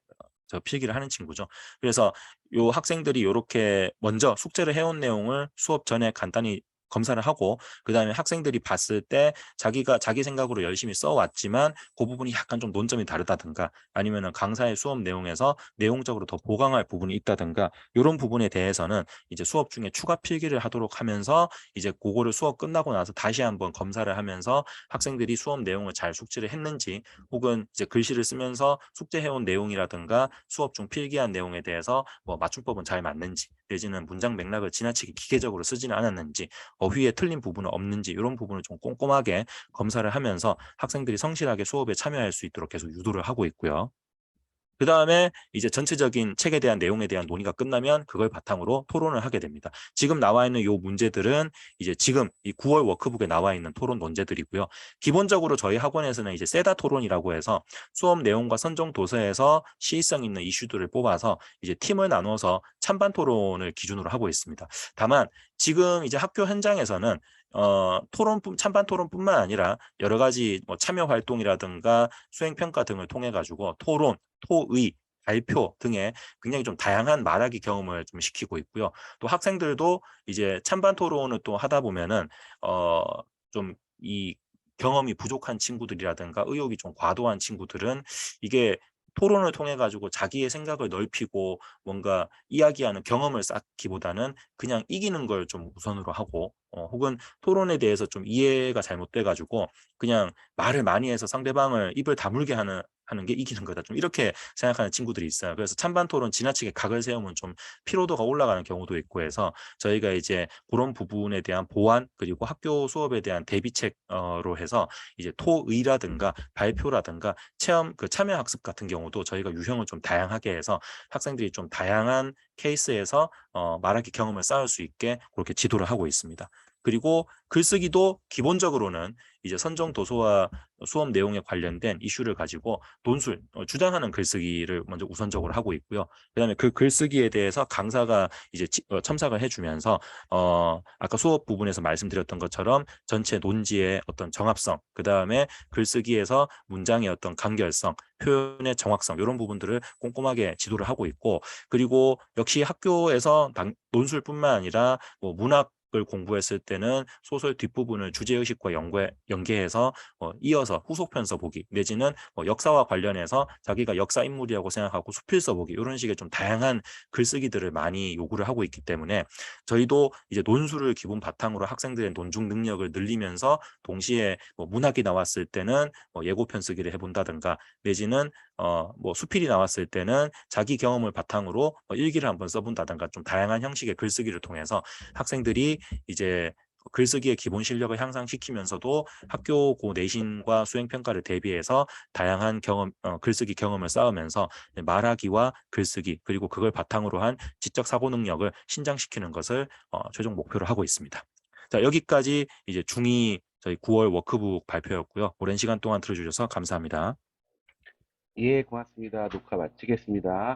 필기를 하는 친구죠. 그래서 요 학생들이 요렇게 먼저 숙제를 해온 내용을 수업 전에 간단히 검사를 하고 그다음에 학생들이 봤을 때 자기가 자기 생각으로 열심히 써왔지만 그 부분이 약간 좀 논점이 다르다든가 아니면은 강사의 수업 내용에서 내용적으로 더 보강할 부분이 있다든가 이런 부분에 대해서는 이제 수업 중에 추가 필기를 하도록 하면서 이제 그거를 수업 끝나고 나서 다시 한번 검사를 하면서 학생들이 수업 내용을 잘 숙지를 했는지 혹은 이제 글씨를 쓰면서 숙제해온 내용이라든가 수업 중 필기한 내용에 대해서 뭐 맞춤법은 잘 맞는지 내지는 문장 맥락을 지나치게 기계적으로 쓰지는 않았는지, 어휘에 틀린 부분은 없는지 이런 부분을 좀 꼼꼼하게 검사를 하면서 학생들이 성실하게 수업에 참여할 수 있도록 계속 유도를 하고 있고요. 그 다음에 이제 전체적인 책에 대한 내용에 대한 논의가 끝나면 그걸 바탕으로 토론을 하게 됩니다. 지금 나와 있는 이 문제들은 이제 지금 이 9월 워크북에 나와 있는 토론 논제들이고요. 기본적으로 저희 학원에서는 이제 세다 토론이라고 해서 수업 내용과 선정 도서에서 시의성 있는 이슈들을 뽑아서 이제 팀을 나눠서 찬반 토론을 기준으로 하고 있습니다. 다만 지금 이제 학교 현장에서는 찬반 토론뿐만 아니라 여러 가지 뭐 참여 활동이라든가 수행 평가 등을 통해 가지고 토론, 토의, 발표 등의 굉장히 좀 다양한 말하기 경험을 좀 시키고 있고요. 또 학생들도 이제 찬반 토론을 또 하다 보면은 좀 이 경험이 부족한 친구들이라든가 의욕이 좀 과도한 친구들은 이게 토론을 통해 가지고 자기의 생각을 넓히고 뭔가 이야기하는 경험을 쌓기보다는 그냥 이기는 걸 좀 우선으로 하고 혹은 토론에 대해서 좀 이해가 잘못돼 가지고 그냥 말을 많이 해서 상대방을 입을 다물게 하는 게 이기는 거다. 좀 이렇게 생각하는 친구들이 있어요. 그래서 찬반 토론 지나치게 각을 세우면 좀 피로도가 올라가는 경우도 있고 해서 저희가 이제 그런 부분에 대한 보완 그리고 학교 수업에 대한 대비책으로 해서 이제 토의라든가 발표라든가 체험 참여 학습 같은 경우도 저희가 유형을 좀 다양하게 해서 학생들이 좀 다양한 케이스에서 말하기 경험을 쌓을 수 있게 그렇게 지도를 하고 있습니다. 그리고 글쓰기도 기본적으로는 이제 선정 도서와 수업 내용에 관련된 이슈를 가지고 논술, 주장하는 글쓰기를 먼저 우선적으로 하고 있고요. 그다음에 그 글쓰기에 대해서 강사가 이제 첨삭을 해주면서 아까 수업 부분에서 말씀드렸던 것처럼 전체 논지의 어떤 정합성, 그다음에 글쓰기에서 문장의 어떤 간결성, 표현의 정확성 이런 부분들을 꼼꼼하게 지도를 하고 있고, 그리고 역시 학교에서 논술뿐만 아니라 뭐 문학 을 공부했을 때는 소설 뒷부분을 주제의식과 연계해서 이어서 후속편 써보기 내지는 역사와 관련해서 자기가 역사 인물이라고 생각하고 수필 써보기 이런 식의 좀 다양한 글쓰기들을 많이 요구를 하고 있기 때문에 저희도 이제 논술을 기본 바탕으로 학생들의 논중 능력을 늘리면서 동시에 문학이 나왔을 때는 예고편 쓰기를 해본다든가 내지는 뭐 수필이 나왔을 때는 자기 경험을 바탕으로 일기를 한번 써본다든가 좀 다양한 형식의 글쓰기를 통해서 학생들이 이제 글쓰기의 기본 실력을 향상시키면서도 학교 내신과 수행평가를 대비해서 다양한 글쓰기 경험을 쌓으면서 말하기와 글쓰기 그리고 그걸 바탕으로 한 지적 사고 능력을 신장시키는 것을 최종 목표로 하고 있습니다. 자, 여기까지 이제 중2 저희 9월 워크북 발표였고요. 오랜 시간 동안 들어주셔서 감사합니다. 예, 고맙습니다. 녹화 마치겠습니다.